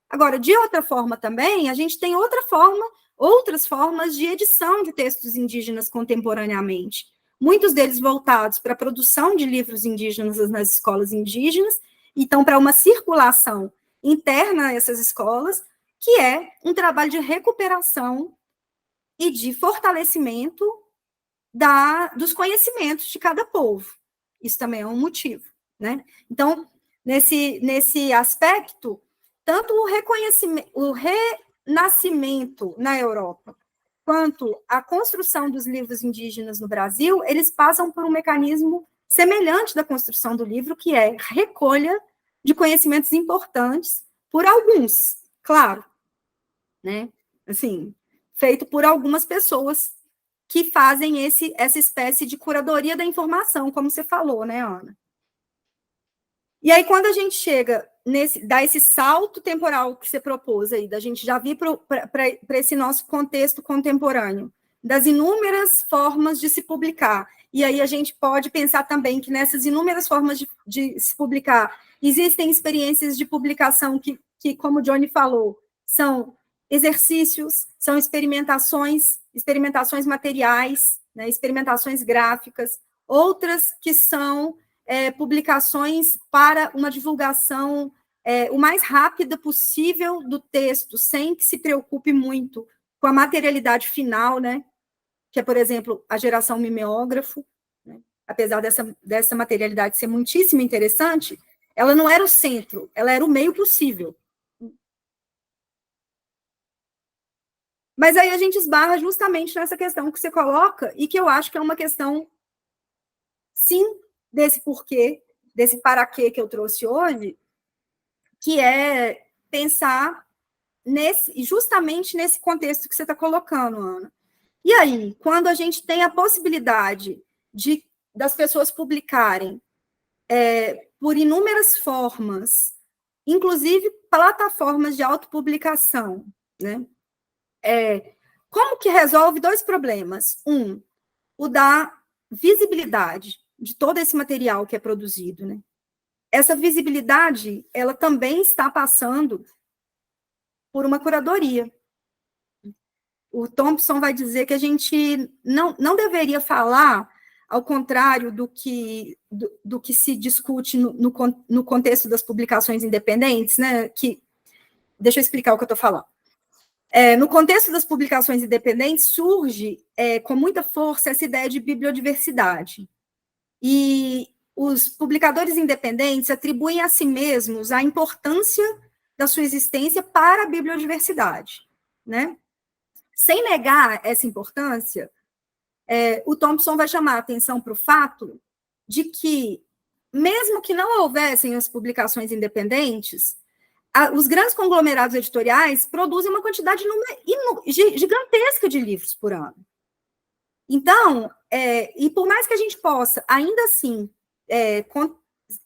Agora, de outra forma também, a gente tem outras formas de edição de textos indígenas contemporaneamente. Muitos deles voltados para a produção de livros indígenas nas escolas indígenas, então para uma circulação interna a essas escolas, que é um trabalho de recuperação e de fortalecimento dos conhecimentos de cada povo. Isso também é um motivo, né? Então, nesse aspecto, tanto o renascimento na Europa, quanto a construção dos livros indígenas no Brasil, eles passam por um mecanismo semelhante da construção do livro, que é recolha de conhecimentos importantes por alguns, claro, né? Assim, feito por algumas pessoas que fazem essa espécie de curadoria da informação, como você falou, né, Ana? E aí, quando a gente chega dá esse salto temporal que você propôs aí, da gente já vir para esse nosso contexto contemporâneo, das inúmeras formas de se publicar, e aí a gente pode pensar também que nessas inúmeras formas de se publicar, existem experiências de publicação que, como o Johnny falou, são exercícios, são experimentações materiais, né, experimentações gráficas, outras que são publicações para uma divulgação o mais rápida possível do texto, sem que se preocupe muito com a materialidade final, né? Que é, por exemplo, a geração mimeógrafo, né? Apesar dessa materialidade ser muitíssimo interessante, ela não era o centro, ela era o meio possível. Mas aí a gente esbarra justamente nessa questão que você coloca, e que eu acho que é uma questão, sim, desse porquê, desse para quê que eu trouxe hoje, que é pensar justamente nesse contexto que você está colocando, Ana. E aí, quando a gente tem a possibilidade das pessoas publicarem por inúmeras formas, inclusive plataformas de autopublicação, né? Como que resolve dois problemas? O da visibilidade de todo esse material que é produzido, né? Essa visibilidade, ela também está passando por uma curadoria. O Thompson vai dizer que a gente não deveria falar ao contrário do que se discute no contexto das publicações independentes, né? Deixa eu explicar o que eu estou falando. No contexto das publicações independentes, surge com muita força essa ideia de bibliodiversidade. E os publicadores independentes atribuem a si mesmos a importância da sua existência para a bibliodiversidade, né? Sem negar essa importância, o Thompson vai chamar a atenção para o fato de que, mesmo que não houvessem as publicações independentes, os grandes conglomerados editoriais produzem uma quantidade gigantesca de livros por ano. Então, e por mais que a gente possa, ainda assim,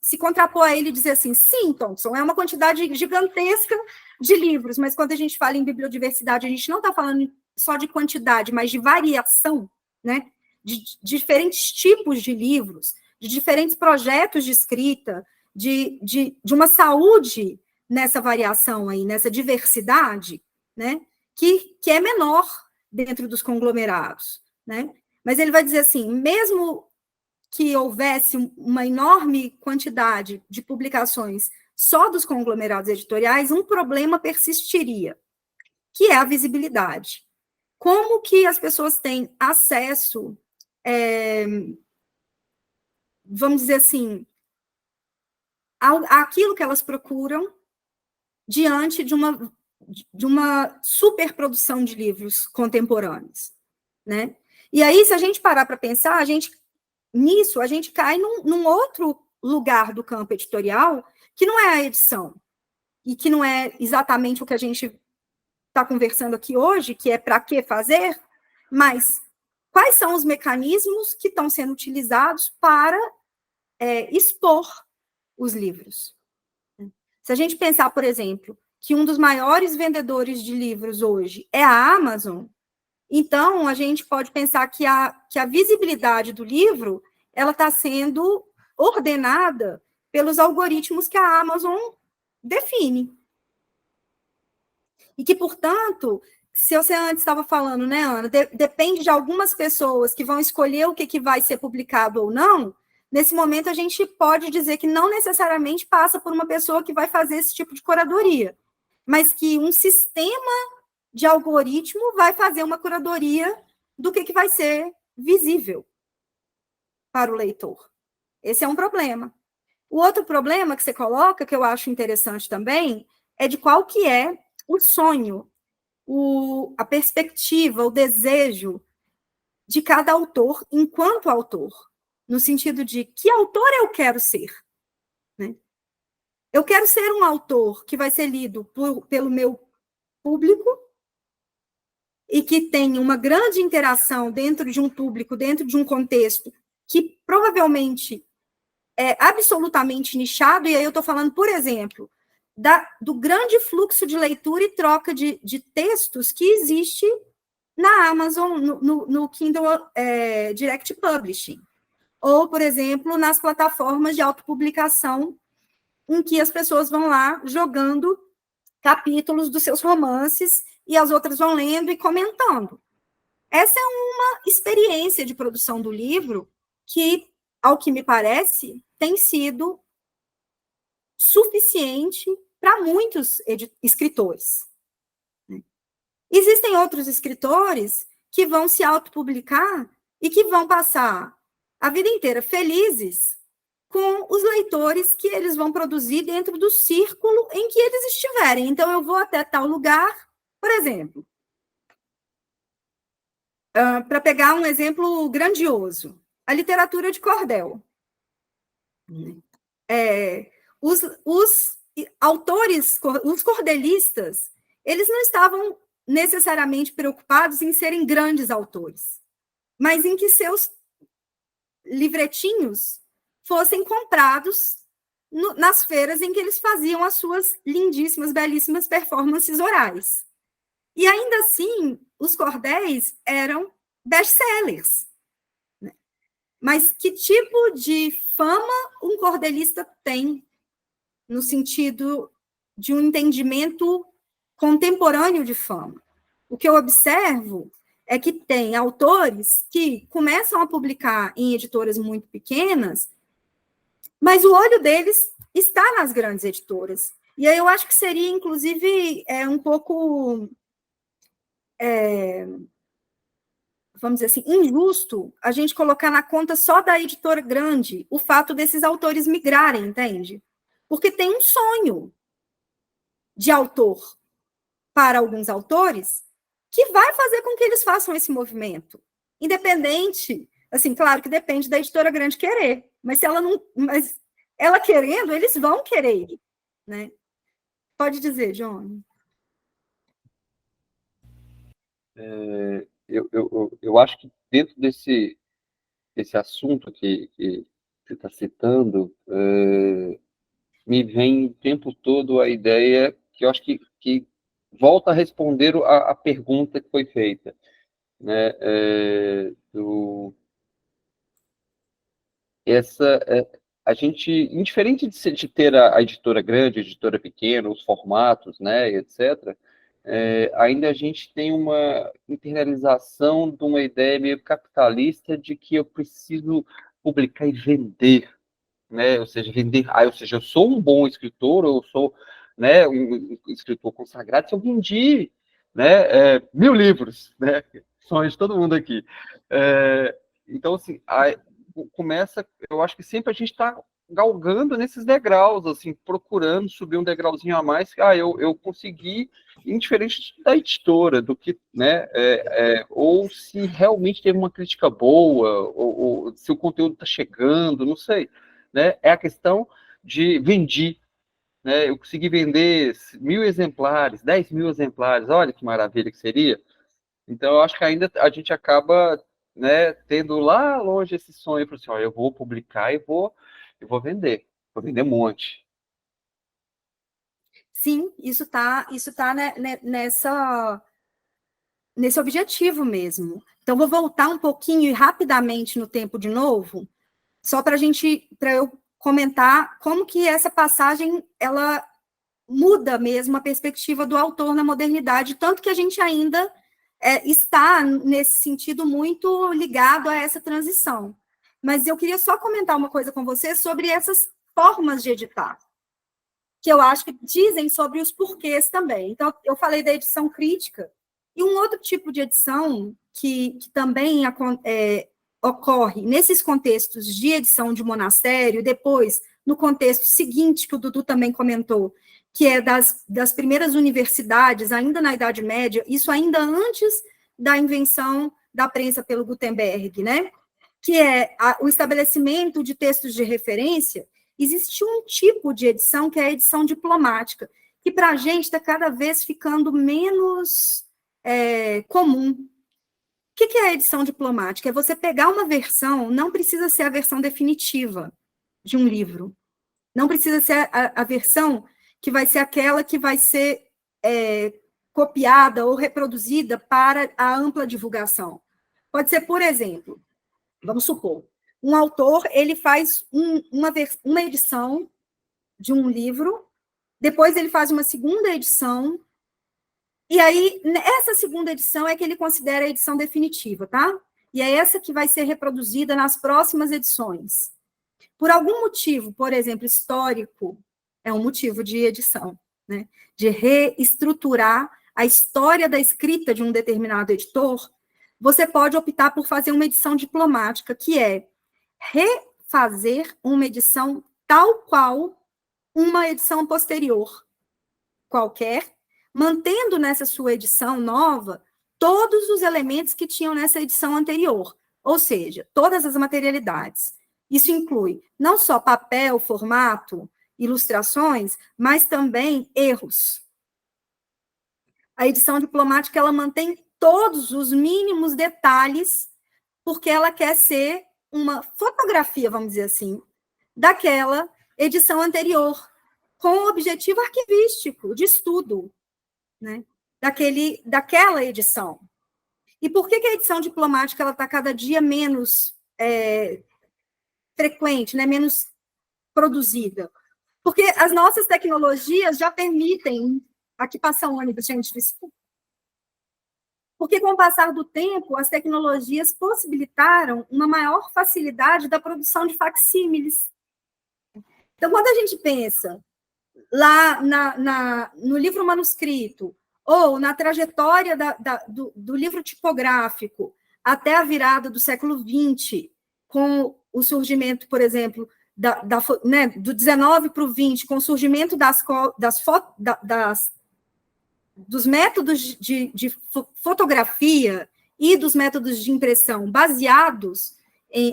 se contrapor a ele e dizer assim, sim, Thompson, é uma quantidade gigantesca de livros, mas quando a gente fala em bibliodiversidade, a gente não está falando só de quantidade, mas de variação, né? De diferentes tipos de livros, de diferentes projetos de escrita, de uma saúde nessa variação aí, nessa diversidade, né? Que é menor dentro dos conglomerados, né? Mas ele vai dizer assim, mesmo que houvesse uma enorme quantidade de publicações só dos conglomerados editoriais, um problema persistiria, que é a visibilidade. Como que as pessoas têm acesso, vamos dizer assim, àquilo que elas procuram diante de uma superprodução de livros contemporâneos, né? E aí, se a gente parar para pensar, a gente cai num outro lugar do campo editorial, que não é a edição, e que não é exatamente o que a gente está conversando aqui hoje, que é para que fazer, mas quais são os mecanismos que estão sendo utilizados para expor os livros. Se a gente pensar, por exemplo, que um dos maiores vendedores de livros hoje é a Amazon, então a gente pode pensar que a visibilidade do livro ela está sendo ordenada pelos algoritmos que a Amazon define. E que, portanto, se você antes estava falando, né, Ana, depende de algumas pessoas que vão escolher o que vai ser publicado ou não, nesse momento a gente pode dizer que não necessariamente passa por uma pessoa que vai fazer esse tipo de curadoria, mas que um sistema de algoritmo vai fazer uma curadoria do que vai ser visível para o leitor. Esse é um problema. O outro problema que você coloca, que eu acho interessante também, é de qual que é o sonho, a perspectiva, o desejo de cada autor enquanto autor, no sentido de que autor eu quero ser, né? Eu quero ser um autor que vai ser lido pelo meu público e que tem uma grande interação dentro de um público, dentro de um contexto que provavelmente é absolutamente nichado, e aí eu estou falando, por exemplo, do grande fluxo de leitura e troca de textos que existe na Amazon, no Kindle Direct Publishing, ou, por exemplo, nas plataformas de autopublicação, em que as pessoas vão lá jogando capítulos dos seus romances e as outras vão lendo e comentando. Essa é uma experiência de produção do livro que, ao que me parece, tem sido suficiente para muitos escritores. Existem outros escritores que vão se autopublicar e que vão passar a vida inteira felizes com os leitores que eles vão produzir dentro do círculo em que eles estiverem. Então, eu vou até tal lugar, por exemplo, para pegar um exemplo grandioso, a literatura de cordel. Os autores, os cordelistas, eles não estavam necessariamente preocupados em serem grandes autores, mas em que seus livretinhos fossem comprados nas feiras em que eles faziam as suas lindíssimas, belíssimas performances orais. E ainda assim, os cordéis eram best-sellers. Né? Mas que tipo de fama um cordelista tem no sentido de um entendimento contemporâneo de fama? O que eu observo é que tem autores que começam a publicar em editoras muito pequenas, mas o olho deles está nas grandes editoras. E aí eu acho que seria, inclusive, um pouco, vamos dizer assim, injusto a gente colocar na conta só da editora grande o fato desses autores migrarem, entende? Porque tem um sonho de autor para alguns autores que vai fazer com que eles façam esse movimento. Independente, assim, claro que depende da editora grande querer, mas se ela não, mas ela querendo, eles vão querer, né? Pode dizer, John. Eu acho que dentro desse assunto que você está citando, me vem o tempo todo a ideia que eu acho que volta a responder a pergunta que foi feita, né? A gente, indiferente de ter a editora grande, a editora pequena, os formatos, né, etc., ainda a gente tem uma internalização de uma ideia meio capitalista de que eu preciso publicar e vender, né? Ou seja, vender. Ou seja, eu sou um bom escritor, eu sou, né, um escritor consagrado se eu vendi, né, 1000 livros, né? Sonho de todo mundo aqui. Então, assim, começa, eu acho que sempre a gente está galgando nesses degraus, assim, procurando subir um degrauzinho a mais. Eu consegui, indiferente da editora, do que, né, ou se realmente teve uma crítica boa, ou se o conteúdo está chegando, não sei, né? É a questão de vendi, né? Eu consegui vender 1000 exemplares, 10.000 exemplares, olha que maravilha que seria. Então, eu acho que ainda a gente acaba, né, tendo lá longe esse sonho, para assim, ó, eu vou publicar e vou vender um monte. Sim, isso tá nesse objetivo mesmo. Então, vou voltar um pouquinho e rapidamente no tempo de novo, só para eu comentar como que essa passagem, ela muda mesmo a perspectiva do autor na modernidade, tanto que a gente ainda está, nesse sentido, muito ligado a essa transição. Mas eu queria só comentar uma coisa com você sobre essas formas de editar, que eu acho que dizem sobre os porquês também. Então, eu falei da edição crítica, e um outro tipo de edição que também ocorre nesses contextos de edição de monastério, depois, no contexto seguinte, que o Dudu também comentou, que é das primeiras universidades, ainda na Idade Média, isso ainda antes da invenção da prensa pelo Gutenberg, né? Que é o estabelecimento de textos de referência. Existe um tipo de edição que é a edição diplomática, que para a gente está cada vez ficando menos comum. O que é a edição diplomática? É você pegar uma versão, não precisa ser a versão definitiva de um livro, não precisa ser a versão que vai ser aquela que vai ser copiada ou reproduzida para a ampla divulgação. Pode ser, por exemplo, vamos supor, um autor, ele faz uma edição de um livro, depois ele faz uma segunda edição, e aí, essa segunda edição é que ele considera a edição definitiva, tá? E é essa que vai ser reproduzida nas próximas edições. Por algum motivo, por exemplo, histórico, é um motivo de edição, né? De reestruturar a história da escrita de um determinado editor, você pode optar por fazer uma edição diplomática, que é refazer uma edição tal qual uma edição posterior qualquer, mantendo nessa sua edição nova todos os elementos que tinham nessa edição anterior, ou seja, todas as materialidades. Isso inclui não só papel, formato, ilustrações, mas também erros. A edição diplomática, ela mantém todos os mínimos detalhes, porque ela quer ser uma fotografia, vamos dizer assim, daquela edição anterior, com o objetivo arquivístico, de estudo, né, daquela edição. E por que a edição diplomática está cada dia menos frequente, né, menos produzida? Porque as nossas tecnologias já permitem... Aqui passa um ônibus, gente, desculpa. Porque, com o passar do tempo, as tecnologias possibilitaram uma maior facilidade da produção de facsímiles. Então, quando a gente pensa lá no livro manuscrito, ou na trajetória do livro tipográfico até a virada do século XX, com o surgimento, por exemplo, do 19 para o 20, com o surgimento dos métodos de fotografia e dos métodos de impressão baseados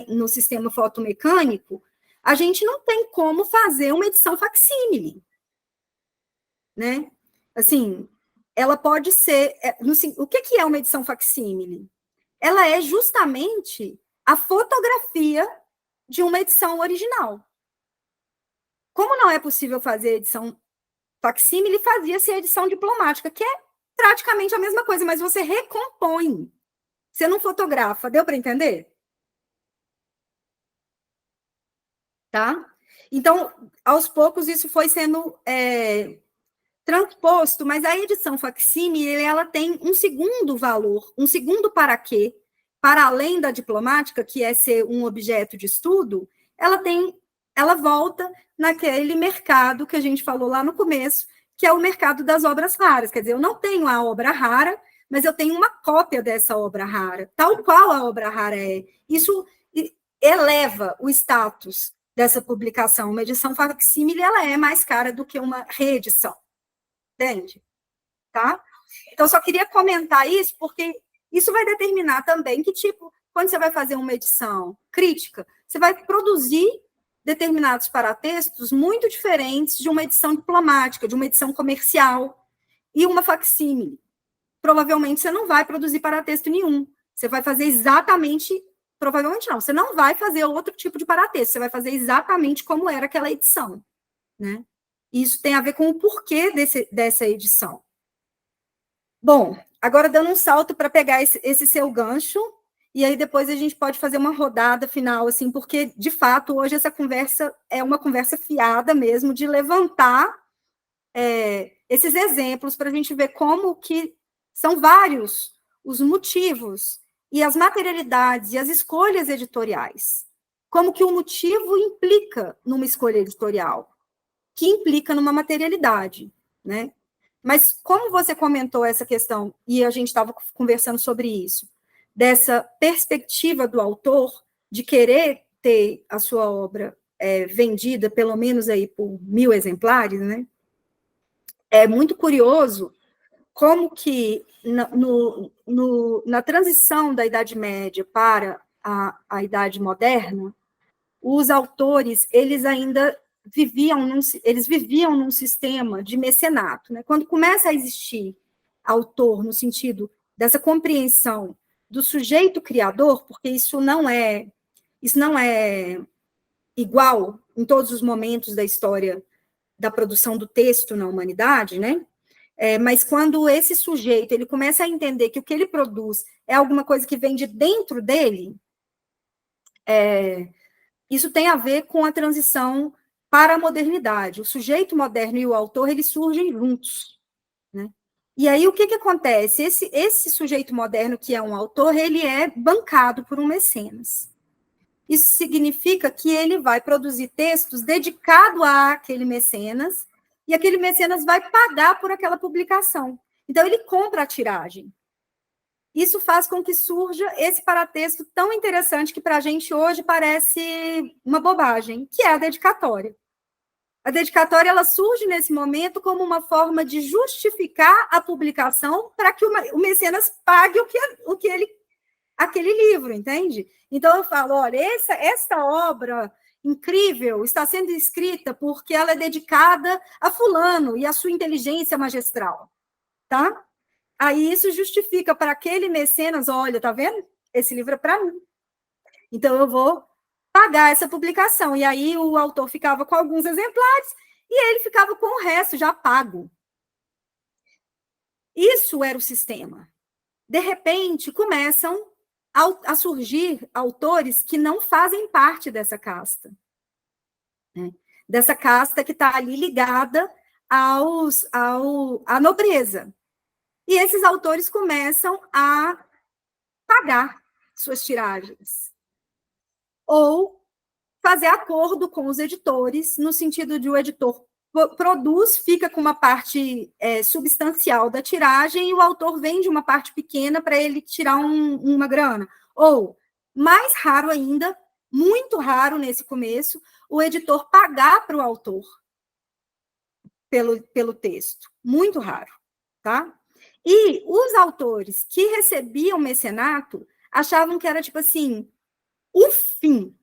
no sistema fotomecânico, a gente não tem como fazer uma edição facsímile, né? Assim, ela pode ser... o que é uma edição facsímile? Ela é justamente a fotografia de uma edição original. Como não é possível fazer edição facsímile, fazia-se a edição diplomática, que é praticamente a mesma coisa, mas você recompõe. Você não fotografa. Deu para entender? Tá? Então, aos poucos, isso foi sendo transposto, mas a edição facsímile, ela tem um segundo valor, um segundo para quê, para além da diplomática, que é ser um objeto de estudo, ela volta naquele mercado que a gente falou lá no começo, que é o mercado das obras raras. Quer dizer, eu não tenho a obra rara, mas eu tenho uma cópia dessa obra rara, tal qual a obra rara é. Isso eleva o status dessa publicação. Uma edição facsímile, ela é mais cara do que uma reedição. Entende? Tá? Então, só queria comentar isso, porque isso vai determinar também que tipo, quando você vai fazer uma edição crítica, você vai produzir determinados paratextos muito diferentes de uma edição diplomática, de uma edição comercial e uma facsímile. Provavelmente você não vai produzir paratexto nenhum. Você vai fazer exatamente... Provavelmente não. Você não vai fazer outro tipo de paratexto. Você vai fazer exatamente como era aquela edição, né? Isso tem a ver com o porquê dessa edição. Bom, agora dando um salto para pegar esse seu gancho, e aí depois a gente pode fazer uma rodada final, assim, porque, de fato, hoje essa conversa é uma conversa fiada mesmo, de levantar esses exemplos para a gente ver como que são vários os motivos e as materialidades e as escolhas editoriais. Como que o motivo implica numa escolha editorial, que implica numa materialidade, né? Mas como você comentou essa questão, e a gente estava conversando sobre isso, dessa perspectiva do autor de querer ter a sua obra vendida, pelo menos aí por 1000 exemplares, né? É muito curioso como que na transição da Idade Média para a Idade Moderna, os autores, eles ainda viviam num sistema de mecenato, né? Quando começa a existir autor no sentido dessa compreensão do sujeito criador, porque isso não é igual em todos os momentos da história da produção do texto na humanidade, né? Mas quando esse sujeito ele começa a entender que o que ele produz é alguma coisa que vem de dentro dele, isso tem a ver com a transição para a modernidade. O sujeito moderno e o autor, eles surgem juntos, né? E aí, o que acontece? Esse sujeito moderno, que é um autor, ele é bancado por um mecenas. Isso significa que ele vai produzir textos dedicados àquele mecenas, e aquele mecenas vai pagar por aquela publicação. Então, ele compra a tiragem. Isso faz com que surja esse paratexto tão interessante que, para a gente, hoje, parece uma bobagem, que é a dedicatória. A dedicatória, ela surge nesse momento como uma forma de justificar a publicação para que o mecenas pague aquele livro, entende? Então, eu falo, olha, esta obra incrível está sendo escrita porque ela é dedicada a fulano e a sua inteligência magistral, tá? Aí isso justifica para aquele mecenas, olha, tá vendo? Esse livro é para mim. Então, eu vou pagar essa publicação. E aí o autor ficava com alguns exemplares e ele ficava com o resto já pago. Isso era o sistema. De repente, começam a surgir autores que não fazem parte dessa casta, né? Dessa casta que está ali ligada à nobreza. E esses autores começam a pagar suas tiragens. Ou fazer acordo com os editores, no sentido de o editor produz, fica com uma parte substancial da tiragem e o autor vende uma parte pequena para ele tirar uma grana. Ou, mais raro ainda, muito raro nesse começo, o editor pagar para o autor pelo texto. Muito raro, tá? E os autores que recebiam mecenato achavam que era, tipo assim, o fim.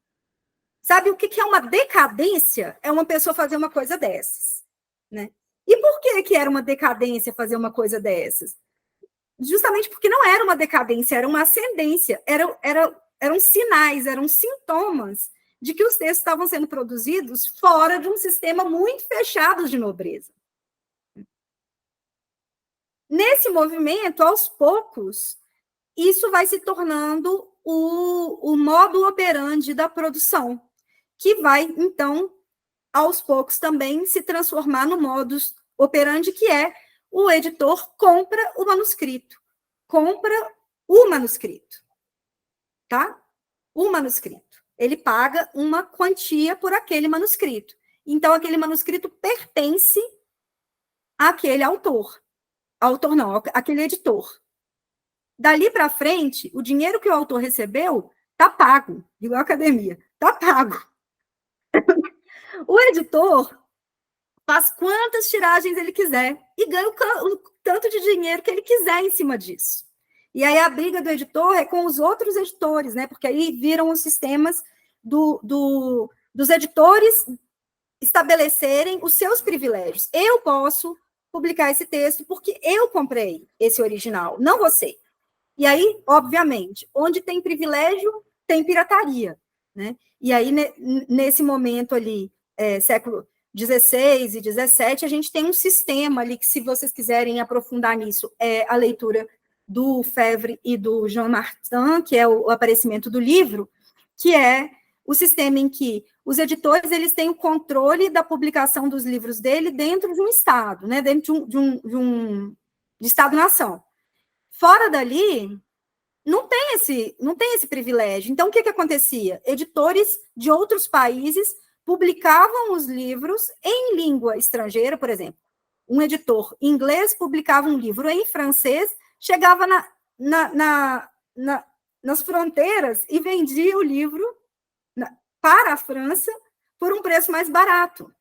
Sabe o que é uma decadência? É uma pessoa fazer uma coisa dessas, né? E por que era uma decadência fazer uma coisa dessas? Justamente porque não era uma decadência, era uma ascendência, eram sinais, eram sintomas de que os textos estavam sendo produzidos fora de um sistema muito fechado de nobreza. Nesse movimento, aos poucos, isso vai se tornando o modo operandi da produção, que vai, então, aos poucos também se transformar no modus operandi, que é o editor compra o manuscrito. Compra o manuscrito. Tá? O manuscrito. Ele paga uma quantia por aquele manuscrito. Então, aquele manuscrito pertence àquele autor. Autor não, aquele editor. Dali para frente, o dinheiro que o autor recebeu está pago, igual a academia, está pago. O editor faz quantas tiragens ele quiser e ganha o tanto de dinheiro que ele quiser em cima disso. E aí a briga do editor é com os outros editores, né? Porque aí viram os sistemas dos editores estabelecerem os seus privilégios. Eu posso publicar esse texto porque eu comprei esse original, não você. E aí, obviamente, onde tem privilégio, tem pirataria, né? E aí, nesse momento ali, século XVI e XVII, a gente tem um sistema ali que, se vocês quiserem aprofundar nisso, é a leitura do Febvre e do Jean Martin, que é o aparecimento do livro, que é o sistema em que os editores eles têm o controle da publicação dos livros dele dentro de um Estado, né? Dentro de Estado-nação. Fora dali, não tem esse privilégio. Então, o que acontecia? Editores de outros países publicavam os livros em língua estrangeira, por exemplo. Um editor inglês publicava um livro em francês, chegava nas fronteiras e vendia o livro para a França por um preço mais barato.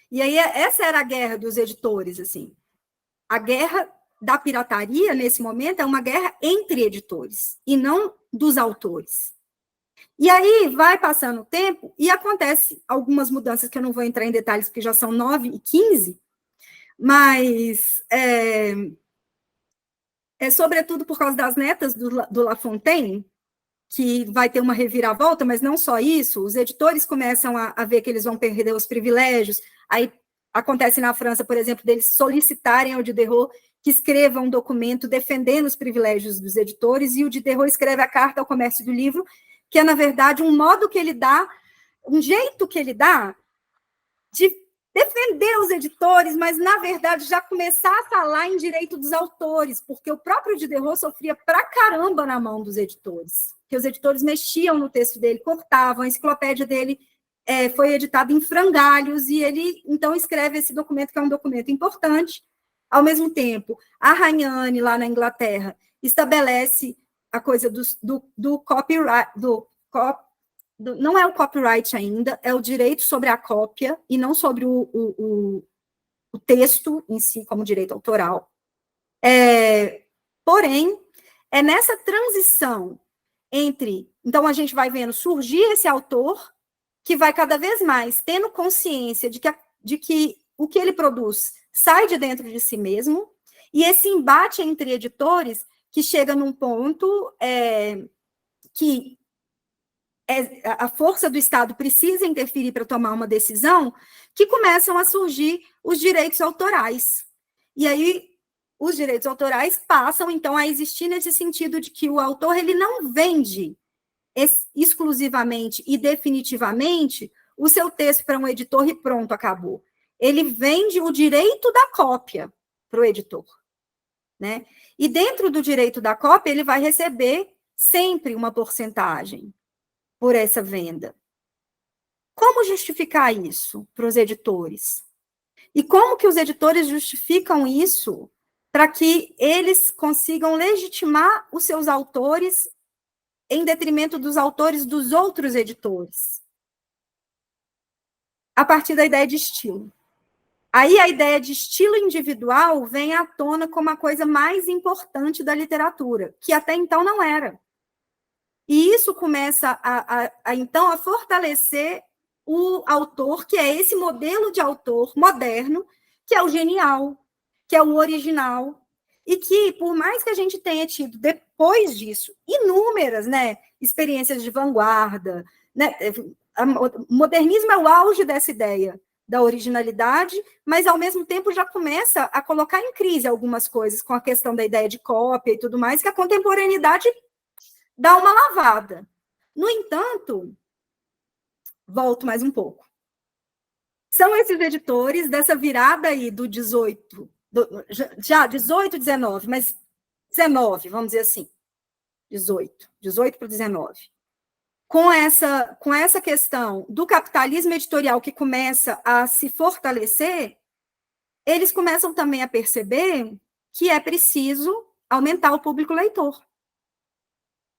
E aí, essa era a guerra dos editores, assim. A guerra da pirataria, nesse momento, é uma guerra entre editores, e não dos autores. E aí, vai passando o tempo, e acontece algumas mudanças, que eu não vou entrar em detalhes, porque já são 9 e 15, mas sobretudo por causa das netas do La Fontaine, que vai ter uma reviravolta, mas não só isso, os editores começam a ver que eles vão perder os privilégios, aí acontece na França, por exemplo, deles solicitarem ao Diderot que escreva um documento defendendo os privilégios dos editores, e o Diderot escreve a carta ao comércio do livro, que é, na verdade, um modo que ele dá, um jeito que ele dá de defender os editores, mas, na verdade, já começar a falar em direito dos autores, porque o próprio Diderot sofria pra caramba na mão dos editores, que os editores mexiam no texto dele, cortavam, a enciclopédia dele foi editada em frangalhos, e ele, então, escreve esse documento, que é um documento importante. Ao mesmo tempo, a Rainhane, lá na Inglaterra, estabelece a coisa do copyright, não é o copyright ainda, é o direito sobre a cópia, e não sobre o texto em si, como direito autoral. Porém, é nessa transição entre... Então, a gente vai vendo surgir esse autor, que vai cada vez mais tendo consciência de que o que ele produz sai de dentro de si mesmo, e esse embate entre editores, que chega num ponto que a força do Estado precisa interferir para tomar uma decisão, que começam a surgir os direitos autorais. E aí, os direitos autorais passam, então, a existir nesse sentido de que o autor ele não vende exclusivamente e definitivamente o seu texto para um editor e pronto, acabou. Ele vende o direito da cópia para o editor. né? E dentro do direito da cópia, ele vai receber sempre uma porcentagem por essa venda. Como justificar isso para os editores? E como que os editores justificam isso para que eles consigam legitimar os seus autores em detrimento dos autores dos outros editores? A partir da ideia de estilo. Aí a ideia de estilo individual vem à tona como a coisa mais importante da literatura, que até então não era. E isso começa então, a fortalecer o autor, que é esse modelo de autor moderno, que é o genial, que é o original, e que, por mais que a gente tenha tido, depois disso, inúmeras, né, experiências de vanguarda, né, o modernismo é o auge dessa ideia da originalidade, mas, ao mesmo tempo, já começa a colocar em crise algumas coisas, com a questão da ideia de cópia e tudo mais, que a contemporaneidade dá uma lavada. No entanto, volto mais um pouco. São esses editores dessa virada aí do 18, já 18, 19, mas 19, vamos dizer assim, 18 para 19. Com essa questão do capitalismo editorial que começa a se fortalecer, eles começam também a perceber que é preciso aumentar o público leitor.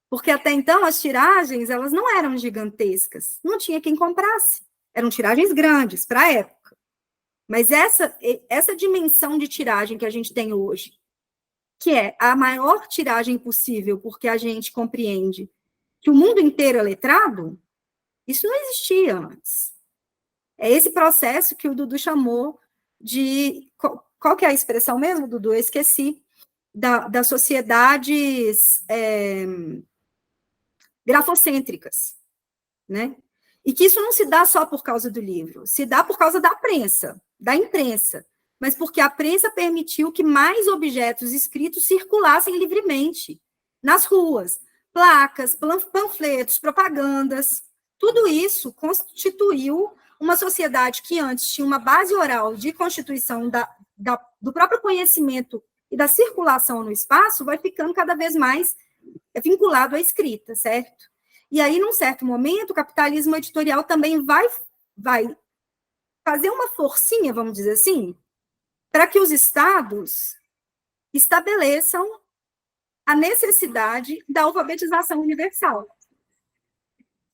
Porque até então as tiragens, elas não eram gigantescas, não tinha quem comprasse. Eram tiragens grandes para a época. Mas essa dimensão de tiragem que a gente tem hoje, que é a maior tiragem possível, porque a gente compreende que o mundo inteiro é letrado, isso não existia antes. É esse processo que o Dudu chamou de... Qual que é a expressão mesmo, Dudu? Eu esqueci. Das sociedades grafocêntricas, né? E que isso não se dá só por causa do livro, se dá por causa da imprensa, mas porque a prensa permitiu que mais objetos escritos circulassem livremente nas ruas, placas, panfletos, propagandas, tudo isso constituiu uma sociedade que antes tinha uma base oral de constituição do próprio conhecimento e da circulação no espaço, vai ficando cada vez mais vinculado à escrita, certo? E aí, num certo momento, o capitalismo editorial também vai fazer uma forcinha, vamos dizer assim, para que os estados estabeleçam a necessidade da alfabetização universal.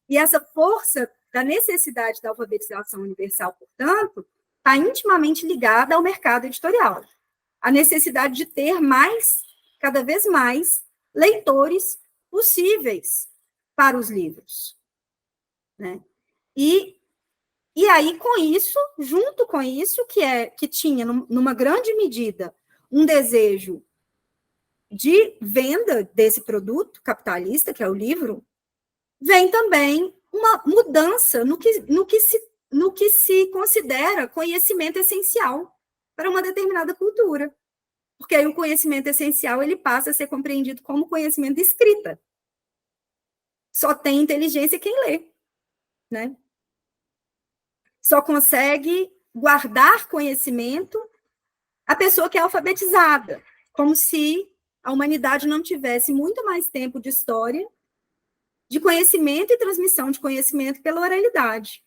E essa força da necessidade da alfabetização universal, portanto, está intimamente ligada ao mercado editorial. A necessidade de ter cada vez mais, leitores possíveis para os livros, né? E aí, com isso, junto com isso, que tinha, numa grande medida, um desejo de venda desse produto capitalista, que é o livro, vem também uma mudança no que se considera conhecimento essencial para uma determinada cultura. Porque aí o conhecimento essencial ele passa a ser compreendido como conhecimento de escrita. Só tem inteligência quem lê, né? Só consegue guardar conhecimento a pessoa que é alfabetizada, como se a humanidade não tivesse muito mais tempo de história, de conhecimento e transmissão de conhecimento pela oralidade,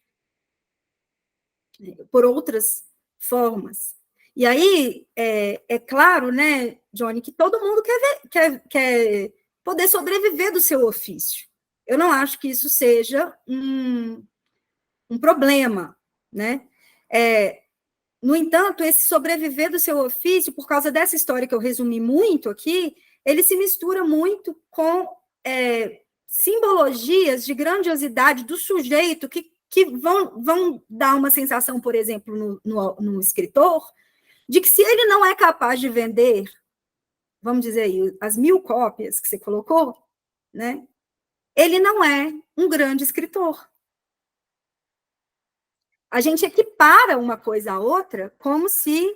por outras formas. E aí, é claro, né, Johnny, que todo mundo quer poder sobreviver do seu ofício. Eu não acho que isso seja um problema, né? No entanto, esse sobreviver do seu ofício, por causa dessa história que eu resumi muito aqui, ele se mistura muito com simbologias de grandiosidade do sujeito que vão dar uma sensação, por exemplo, no escritor, de que se ele não é capaz de vender, vamos dizer aí, as 1000 cópias que você colocou, né, ele não é um grande escritor. A gente equipara uma coisa à outra como se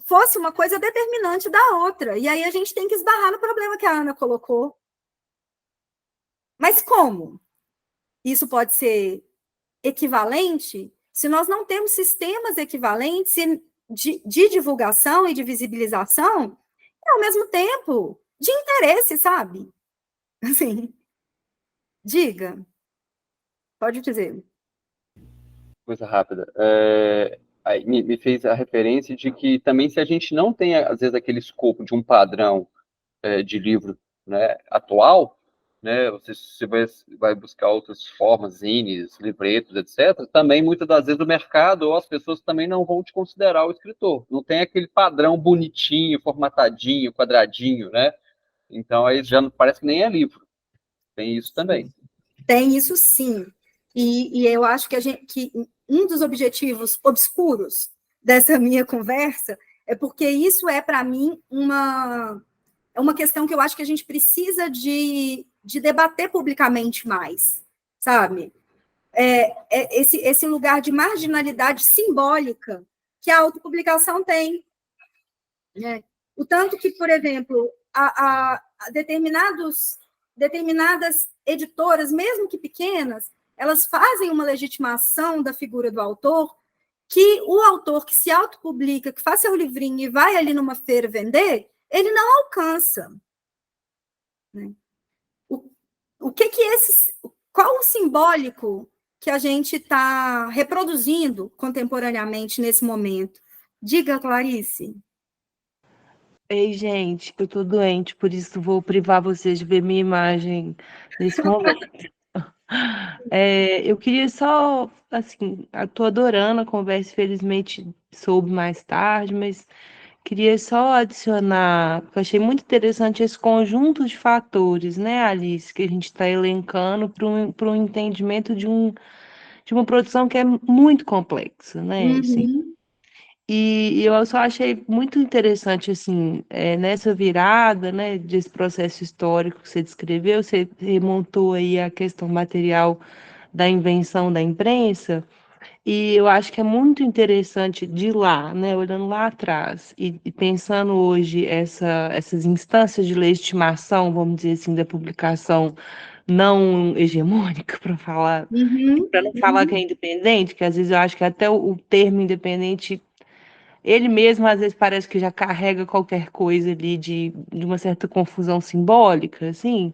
fosse uma coisa determinante da outra. E aí a gente tem que esbarrar no problema que a Ana colocou. Mas como isso pode ser equivalente se nós não temos sistemas equivalentes, de divulgação e de visibilização, e, ao mesmo tempo, de interesse, sabe? Assim, diga. Pode dizer. Coisa rápida. Aí me fez a referência de que também se a gente não tem, às vezes, aquele escopo de um padrão de livro, né, atual, né, você vai buscar outras formas, zines, livretos, etc., também, muitas das vezes, o mercado ou as pessoas também não vão te considerar o escritor. Não tem aquele padrão bonitinho, formatadinho, quadradinho, né? Então, aí já parece que nem é livro. Tem isso também. Tem isso, sim. E eu acho que um dos objetivos obscuros dessa minha conversa é porque isso é, para mim, uma questão que eu acho que a gente precisa de debater publicamente mais, sabe? Esse lugar de marginalidade simbólica que a autopublicação tem. Né? O tanto que, por exemplo, a determinadas editoras, mesmo que pequenas, elas fazem uma legitimação da figura do autor, que o autor que se autopublica, que faz seu livrinho e vai ali numa feira vender, ele não alcança. Né? Qual o simbólico que a gente está reproduzindo contemporaneamente nesse momento? Diga, Clarice. Ei, gente, eu tô doente, por isso vou privar vocês de ver minha imagem nesse momento. Eu queria só, assim, eu tô adorando a conversa, infelizmente soube mais tarde, mas queria só adicionar, porque eu achei muito interessante esse conjunto de fatores, né, Alice, que a gente está elencando para um entendimento de uma produção que é muito complexa, né, assim. Uhum. E eu só achei muito interessante, assim, nessa virada, né, desse processo histórico que você descreveu, você remontou aí a questão material da invenção da imprensa, e eu acho que é muito interessante de lá, né, olhando lá atrás e pensando hoje essas instâncias de legitimação, vamos dizer assim, da publicação não hegemônica, para não falar que é independente, que às vezes eu acho que até o termo independente ele mesmo, às vezes, parece que já carrega qualquer coisa ali de uma certa confusão simbólica, assim,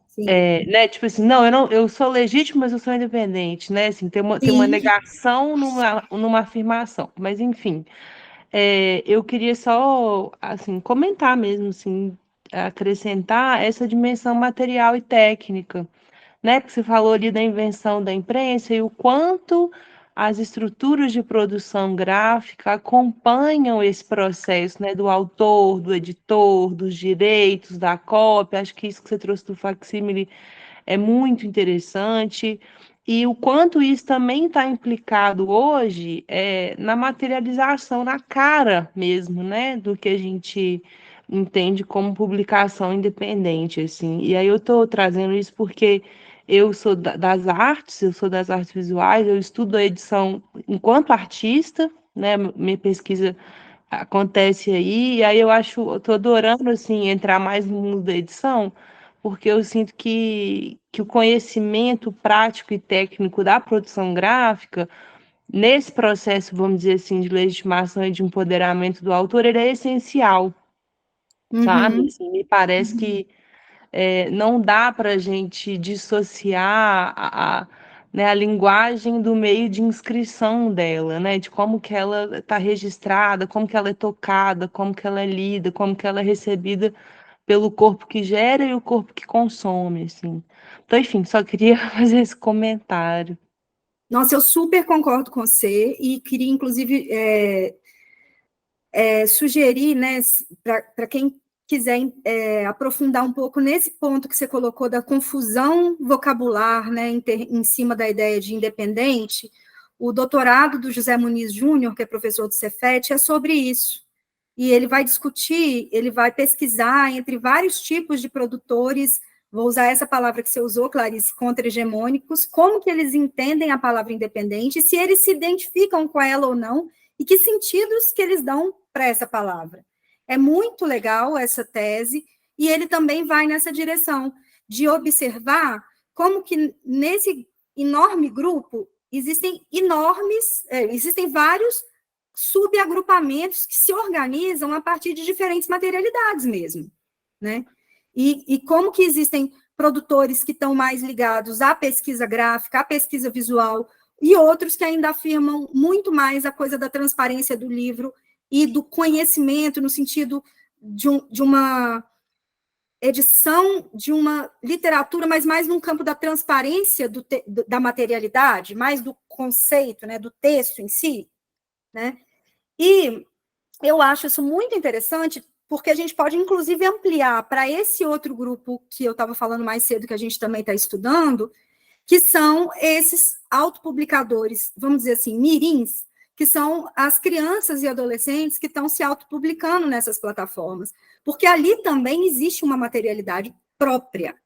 Sim. né? Tipo assim, eu sou legítimo, mas eu sou independente, né? Assim, tem uma Sim. negação numa afirmação. Mas, enfim, eu queria só, assim, comentar mesmo, assim, acrescentar essa dimensão material e técnica, né? Porque você falou ali da invenção da imprensa e o quanto as estruturas de produção gráfica acompanham esse processo, né? Do autor, do editor, dos direitos, da cópia. Acho que isso que você trouxe do facsímile é muito interessante. E o quanto isso também está implicado hoje na materialização, na cara mesmo, né? Do que a gente entende como publicação independente, assim. E aí eu estou trazendo isso porque eu sou das artes, eu sou das artes visuais, eu estudo a edição enquanto artista, né? Minha pesquisa acontece aí, e aí eu tô adorando, assim, entrar mais no mundo da edição, porque eu sinto que o conhecimento prático e técnico da produção gráfica, nesse processo, vamos dizer assim, de legitimação e de empoderamento do autor, ele é essencial, sabe? Assim, me parece que não dá para a gente dissociar né, a linguagem do meio de inscrição dela, né, de como que ela está registrada, como que ela é tocada, como que ela é lida, como que ela é recebida pelo corpo que gera e o corpo que consome, assim. Então, enfim, só queria fazer esse comentário. Nossa, eu super concordo com você e queria, inclusive, sugerir, né, para quem quiser aprofundar um pouco nesse ponto que você colocou da confusão vocabular, né, em cima da ideia de independente, o doutorado do José Muniz Júnior, que é professor do Cefet, é sobre isso. E ele vai discutir, ele vai pesquisar entre vários tipos de produtores, vou usar essa palavra que você usou, Clarice, contra-hegemônicos, como que eles entendem a palavra independente, se eles se identificam com ela ou não, e que sentidos que eles dão para essa palavra. É muito legal essa tese, e ele também vai nessa direção de observar como que nesse enorme grupo existem vários subagrupamentos que se organizam a partir de diferentes materialidades mesmo, né? E como que existem produtores que estão mais ligados à pesquisa gráfica, à pesquisa visual, e outros que ainda afirmam muito mais a coisa da transparência do livro e do conhecimento, no sentido de uma edição de uma literatura, mas mais num campo da transparência da materialidade, mais do conceito, né, do texto em si, né? E eu acho isso muito interessante, porque a gente pode, inclusive, ampliar para esse outro grupo que eu estava falando mais cedo, que a gente também está estudando, que são esses autopublicadores, vamos dizer assim, mirins, que são as crianças e adolescentes que estão se autopublicando nessas plataformas, porque ali também existe uma materialidade própria,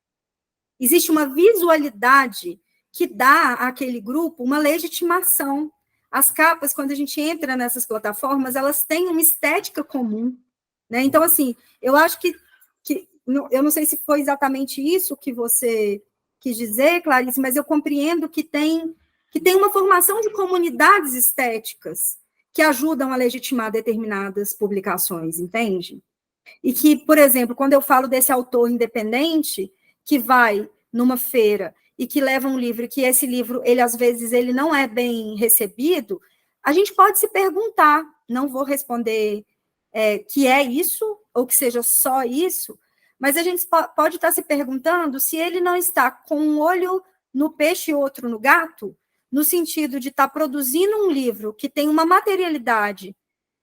existe uma visualidade que dá àquele grupo uma legitimação. As capas, quando a gente entra nessas plataformas, elas têm uma estética comum, né? Então, assim, eu acho que eu não sei se foi exatamente isso que você quis dizer, Clarice, mas eu compreendo que tem uma formação de comunidades estéticas que ajudam a legitimar determinadas publicações, entende? E que, por exemplo, quando eu falo desse autor independente que vai numa feira e que leva um livro, que esse livro, ele às vezes, ele não é bem recebido, a gente pode se perguntar, não vou responder que é isso, ou que seja só isso, mas a gente pode estar se perguntando se ele não está com um olho no peixe e outro no gato, no sentido de estar produzindo um livro que tem uma materialidade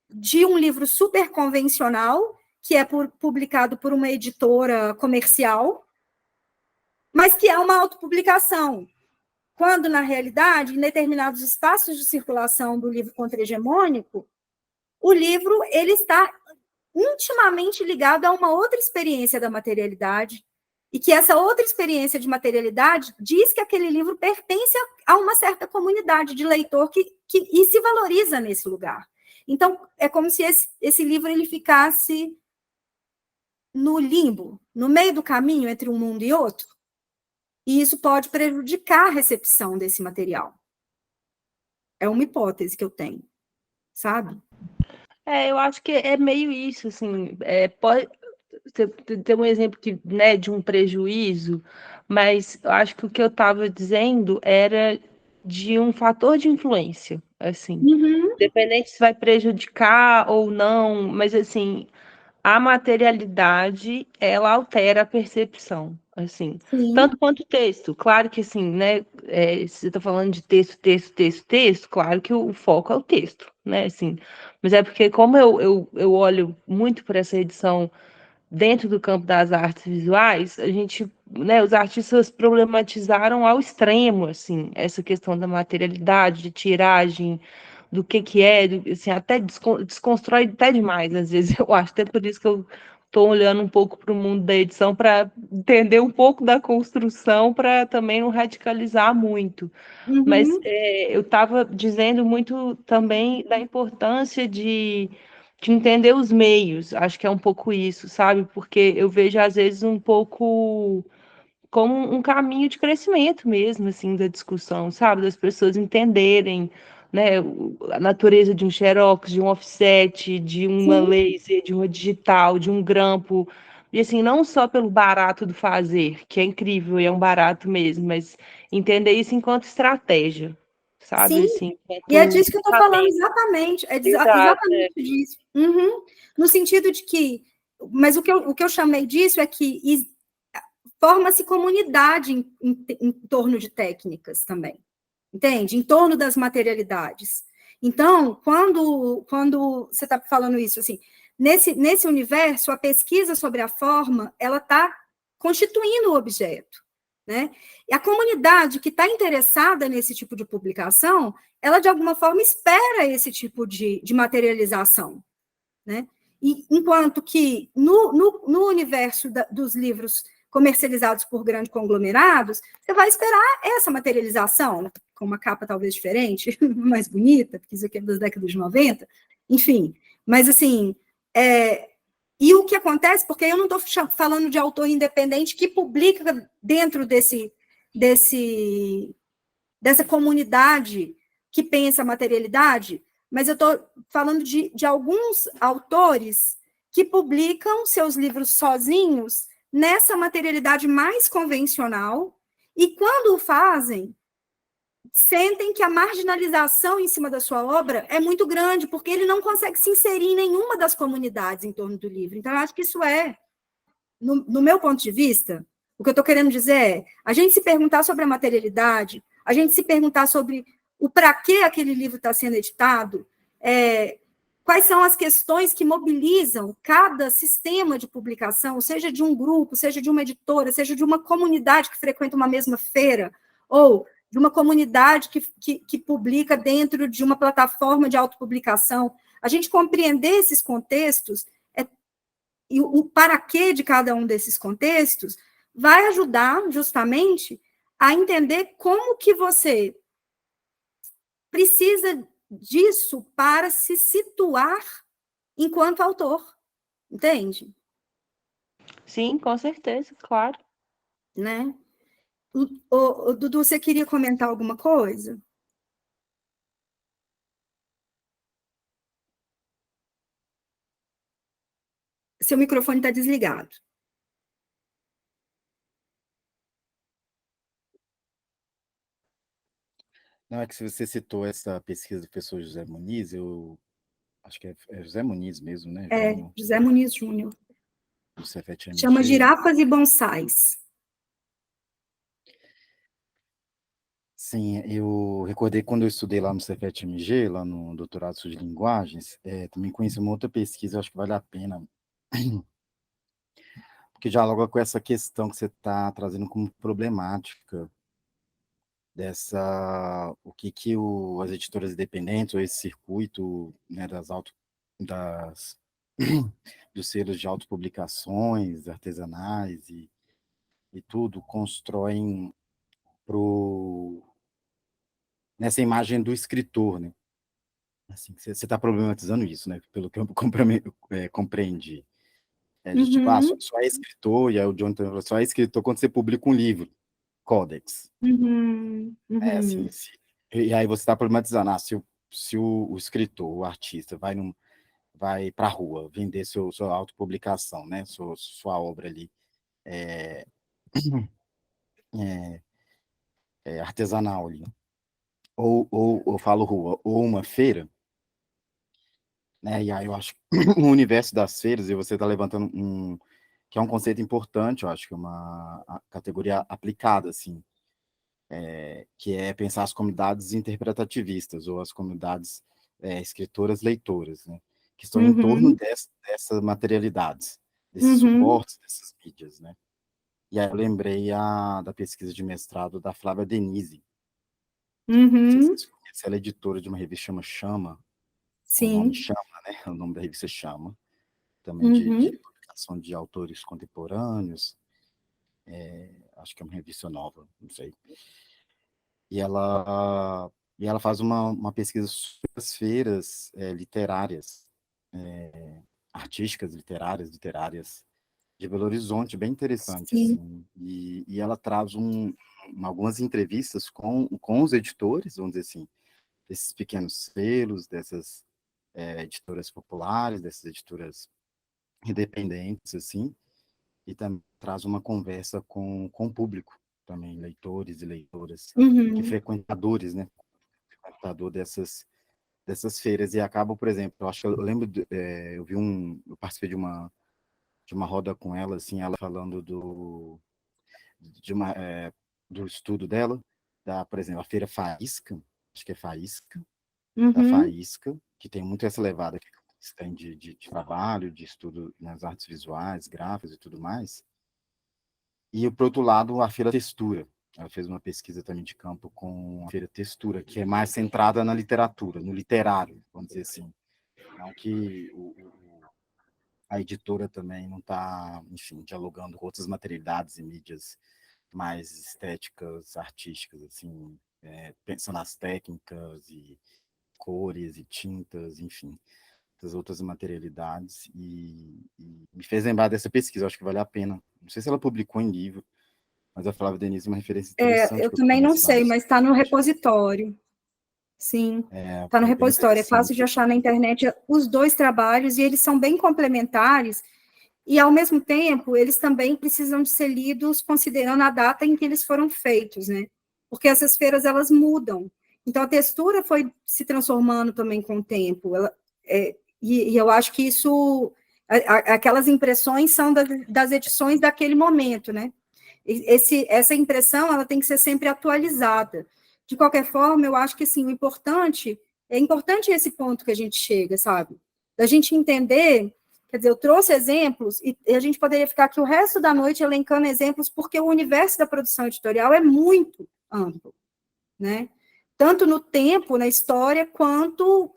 de um livro super convencional, que é publicado por uma editora comercial, mas que é uma autopublicação, quando, na realidade, em determinados espaços de circulação do livro contra-hegemônico, o livro ele está intimamente ligado a uma outra experiência da materialidade, e que essa outra experiência de materialidade diz que aquele livro pertence a uma certa comunidade de leitor e se valoriza nesse lugar. Então, é como se esse livro ele ficasse no limbo, no meio do caminho entre um mundo e outro, e isso pode prejudicar a recepção desse material. É uma hipótese que eu tenho, sabe? Eu acho que é meio isso, assim, pode ter um exemplo que, né, de um prejuízo, mas eu acho que o que eu estava dizendo era de um fator de influência, assim, independente se vai prejudicar ou não, mas, assim, a materialidade, ela altera a percepção, assim, Sim. tanto quanto o texto. Claro que, assim, né, se você está falando de texto, claro que o foco é o texto, né, assim, mas é porque como eu olho muito para essa edição dentro do campo das artes visuais, a gente, né, os artistas problematizaram ao extremo, assim, essa questão da materialidade, de tiragem, do que é, assim, até desconstrói até demais, às vezes, eu acho, até por isso que eu estou olhando um pouco para o mundo da edição, para entender um pouco da construção, para também não radicalizar muito. Mas eu estava dizendo muito também da importância de entender os meios, acho que é um pouco isso, sabe? Porque eu vejo, às vezes, um pouco como um caminho de crescimento mesmo, assim, da discussão, sabe? Das pessoas entenderem, né, a natureza de um xerox, de um offset, de uma laser, de uma digital, de um grampo, e assim, não só pelo barato do fazer, que é incrível e é um barato mesmo, mas entender isso enquanto estratégia, sabe? Sim, assim, e é disso que eu estou falando, exatamente, exatamente disso. No sentido de que, mas o que eu chamei disso é que forma-se comunidade em torno de técnicas também, entende? Em torno das materialidades. Então, quando você está falando isso, assim, nesse universo, a pesquisa sobre a forma, ela está constituindo o objeto, né? E a comunidade que está interessada nesse tipo de publicação, ela, de alguma forma, espera esse tipo de materialização, né? E, enquanto que, no universo dos livros comercializados por grandes conglomerados, você vai esperar essa materialização, com uma capa talvez diferente, mais bonita, porque isso aqui é das décadas de 90, enfim. Mas, assim, e o que acontece, porque eu não estou falando de autor independente que publica dentro dessa comunidade que pensa a materialidade, mas eu estou falando de alguns autores que publicam seus livros sozinhos nessa materialidade mais convencional, e quando o fazem, sentem que a marginalização em cima da sua obra é muito grande, porque ele não consegue se inserir em nenhuma das comunidades em torno do livro. Então, eu acho que isso no meu ponto de vista, o que eu estou querendo dizer é, a gente se perguntar sobre a materialidade, a gente se perguntar sobre o para que aquele livro está sendo editado, quais são as questões que mobilizam cada sistema de publicação, seja de um grupo, seja de uma editora, seja de uma comunidade que frequenta uma mesma feira, ou de uma comunidade que publica dentro de uma plataforma de autopublicação. A gente compreender esses contextos e o para quê de cada um desses contextos vai ajudar justamente a entender como que você precisa disso para se situar enquanto autor, entende? Sim, com certeza, claro. Né? Dudu, você queria comentar alguma coisa? Seu microfone está desligado. Não, é que se você citou essa pesquisa do professor José Muniz, eu acho que é José Muniz mesmo, né? Júnior, José Muniz Júnior. do Cefet MG. Chama Girafas e Bonsais. Sim, eu recordei quando eu estudei lá no Cefet MG, lá no doutorado de linguagens, também conheci uma outra pesquisa, acho que vale a pena, porque dialoga com essa questão que você está trazendo como problemática, o que as editoras independentes, ou esse circuito, né, dos selos de autopublicações artesanais e tudo, constroem nessa imagem do escritor, né? Assim, você está problematizando isso, né? Pelo que eu compreendi. De tipo, só é escritor, e aí o Jonathan falou, só é escritor quando você publica um livro, Codex. Assim, e aí você está problematizando, se o escritor, o artista, vai para a rua vender sua autopublicação, né? Sua obra ali, artesanal ali, ou eu falo rua, ou uma feira, né? E aí eu acho que o universo das feiras, e você está levantando que é um conceito importante, eu acho que é uma categoria aplicada, assim, que é pensar as comunidades interpretativistas, ou as comunidades escritoras leitoras, né? Que estão em torno dessas materialidades, desses suportes, dessas mídias, né? E aí eu lembrei da pesquisa de mestrado da Flávia Denise. Não sei se vocês conhecem, ela é editora de uma revista chama Chama, o nome Chama, né? O nome da revista Chama, também de publicação de autores contemporâneos, acho que é uma revista nova, não sei. E ela faz uma pesquisa sobre as feiras literárias, artísticas, literárias de Belo Horizonte, bem interessante, assim. E ela traz algumas entrevistas com os editores, vamos dizer assim, desses pequenos selos, dessas editoras populares, dessas editoras independentes, assim, e também traz uma conversa com o público, também, leitores e leitoras, que frequentadores, né? Frequentador dessas feiras, e acaba, por exemplo, eu lembro, eu participei de uma roda com ela, assim, ela falando do estudo dela, por exemplo, a Feira Faísca, acho que é Faísca, da Faísca, que tem muito essa levada que tem de trabalho, de estudo nas artes visuais, gráficas e tudo mais. E, por outro lado, a Feira Textura. Ela fez uma pesquisa também de campo com a Feira Textura, que é mais centrada na literatura, no literário, vamos dizer assim. Não que a editora também não está, enfim, dialogando com outras materialidades e mídias mais estéticas, artísticas, assim, pensando nas técnicas e cores e tintas, enfim, das outras materialidades, e me fez lembrar dessa pesquisa, acho que vale a pena. Não sei se ela publicou em livro, mas a Flávia Denise é uma referência interessante. Eu também não sei, mas está no repositório. Sim, está no repositório, é fácil de achar na internet os dois trabalhos, e eles são bem complementares, e, ao mesmo tempo, eles também precisam de ser lidos considerando a data em que eles foram feitos, né? Porque essas feiras, elas mudam. Então, a textura foi se transformando também com o tempo. E eu acho que isso... aquelas impressões são das edições daquele momento, né? Essa impressão, ela tem que ser sempre atualizada. De qualquer forma, eu acho que, assim, é importante esse ponto que a gente chega, sabe? Da gente entender, quer dizer, eu trouxe exemplos, e a gente poderia ficar aqui o resto da noite elencando exemplos, porque o universo da produção editorial é muito amplo, né? Tanto no tempo, na história, quanto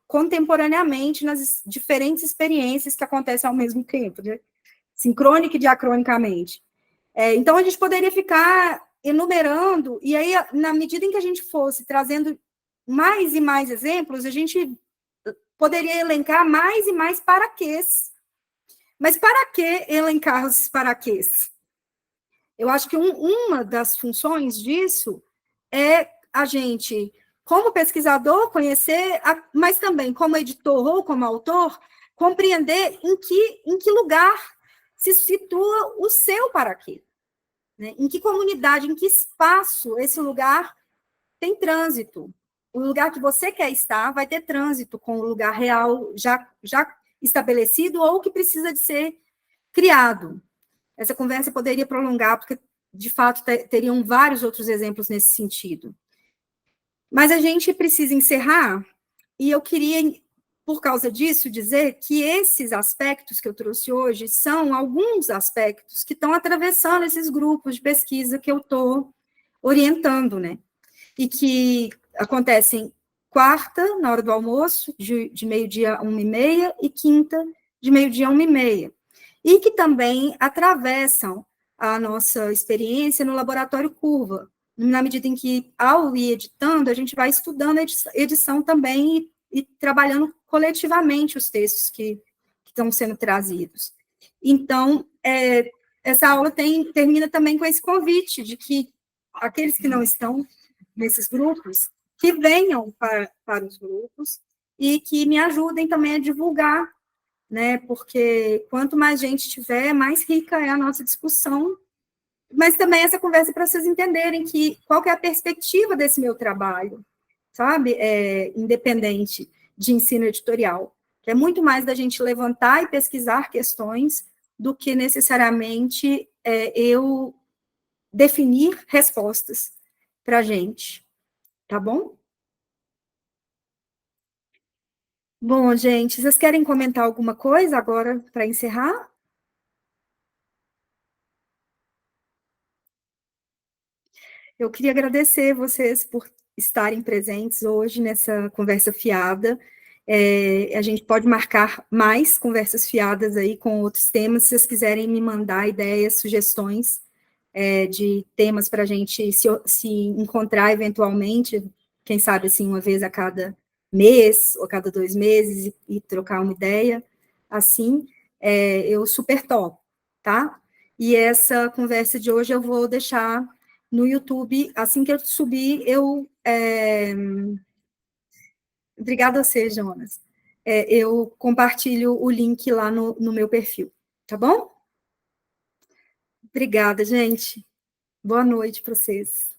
contemporaneamente nas diferentes experiências que acontecem ao mesmo tempo, né? Sincrônica e diacronicamente. Então, a gente poderia ficar enumerando, e aí, na medida em que a gente fosse trazendo mais e mais exemplos, a gente poderia elencar mais e mais paraquês. Mas para que elencar os paraquês? Eu acho que uma das funções disso é a gente, como pesquisador, conhecer, mas também como editor ou como autor, compreender em que lugar se situa o seu paraquê. Né? Em que comunidade, em que espaço esse lugar tem trânsito. O lugar que você quer estar vai ter trânsito com o lugar real já estabelecido ou que precisa de ser criado. Essa conversa poderia prolongar, porque, de fato, teriam vários outros exemplos nesse sentido. Mas a gente precisa encerrar, e eu queria, por causa disso, dizer que esses aspectos que eu trouxe hoje são alguns aspectos que estão atravessando esses grupos de pesquisa que eu estou orientando, né? E que acontecem quarta, na hora do almoço, de meio-dia a 1h30, e quinta, de meio-dia a 1h30. E que também atravessam a nossa experiência no Laboratório Curva, na medida em que, ao ir editando, a gente vai estudando a edição também e trabalhando coletivamente os textos que estão sendo trazidos. Então, essa aula termina também com esse convite de que aqueles que não estão nesses grupos, que venham para os grupos e que me ajudem também a divulgar, né? Porque quanto mais gente tiver, mais rica é a nossa discussão, mas também essa conversa para vocês entenderem qual que é a perspectiva desse meu trabalho, sabe? Independente de ensino editorial, que é muito mais da gente levantar e pesquisar questões do que necessariamente eu definir respostas para a gente, tá bom? Bom, gente, vocês querem comentar alguma coisa agora para encerrar? Eu queria agradecer vocês por estarem presentes hoje nessa conversa fiada. A gente pode marcar mais conversas fiadas aí com outros temas, se vocês quiserem me mandar ideias, sugestões de temas para a gente se encontrar eventualmente, quem sabe assim, uma vez a cada mês, ou a cada 2 meses, e trocar uma ideia, assim, eu super topo, tá? E essa conversa de hoje eu vou deixar no YouTube, assim que eu subir, obrigada a você, Jonas. Eu compartilho o link lá no meu perfil, tá bom? Obrigada, gente. Boa noite para vocês.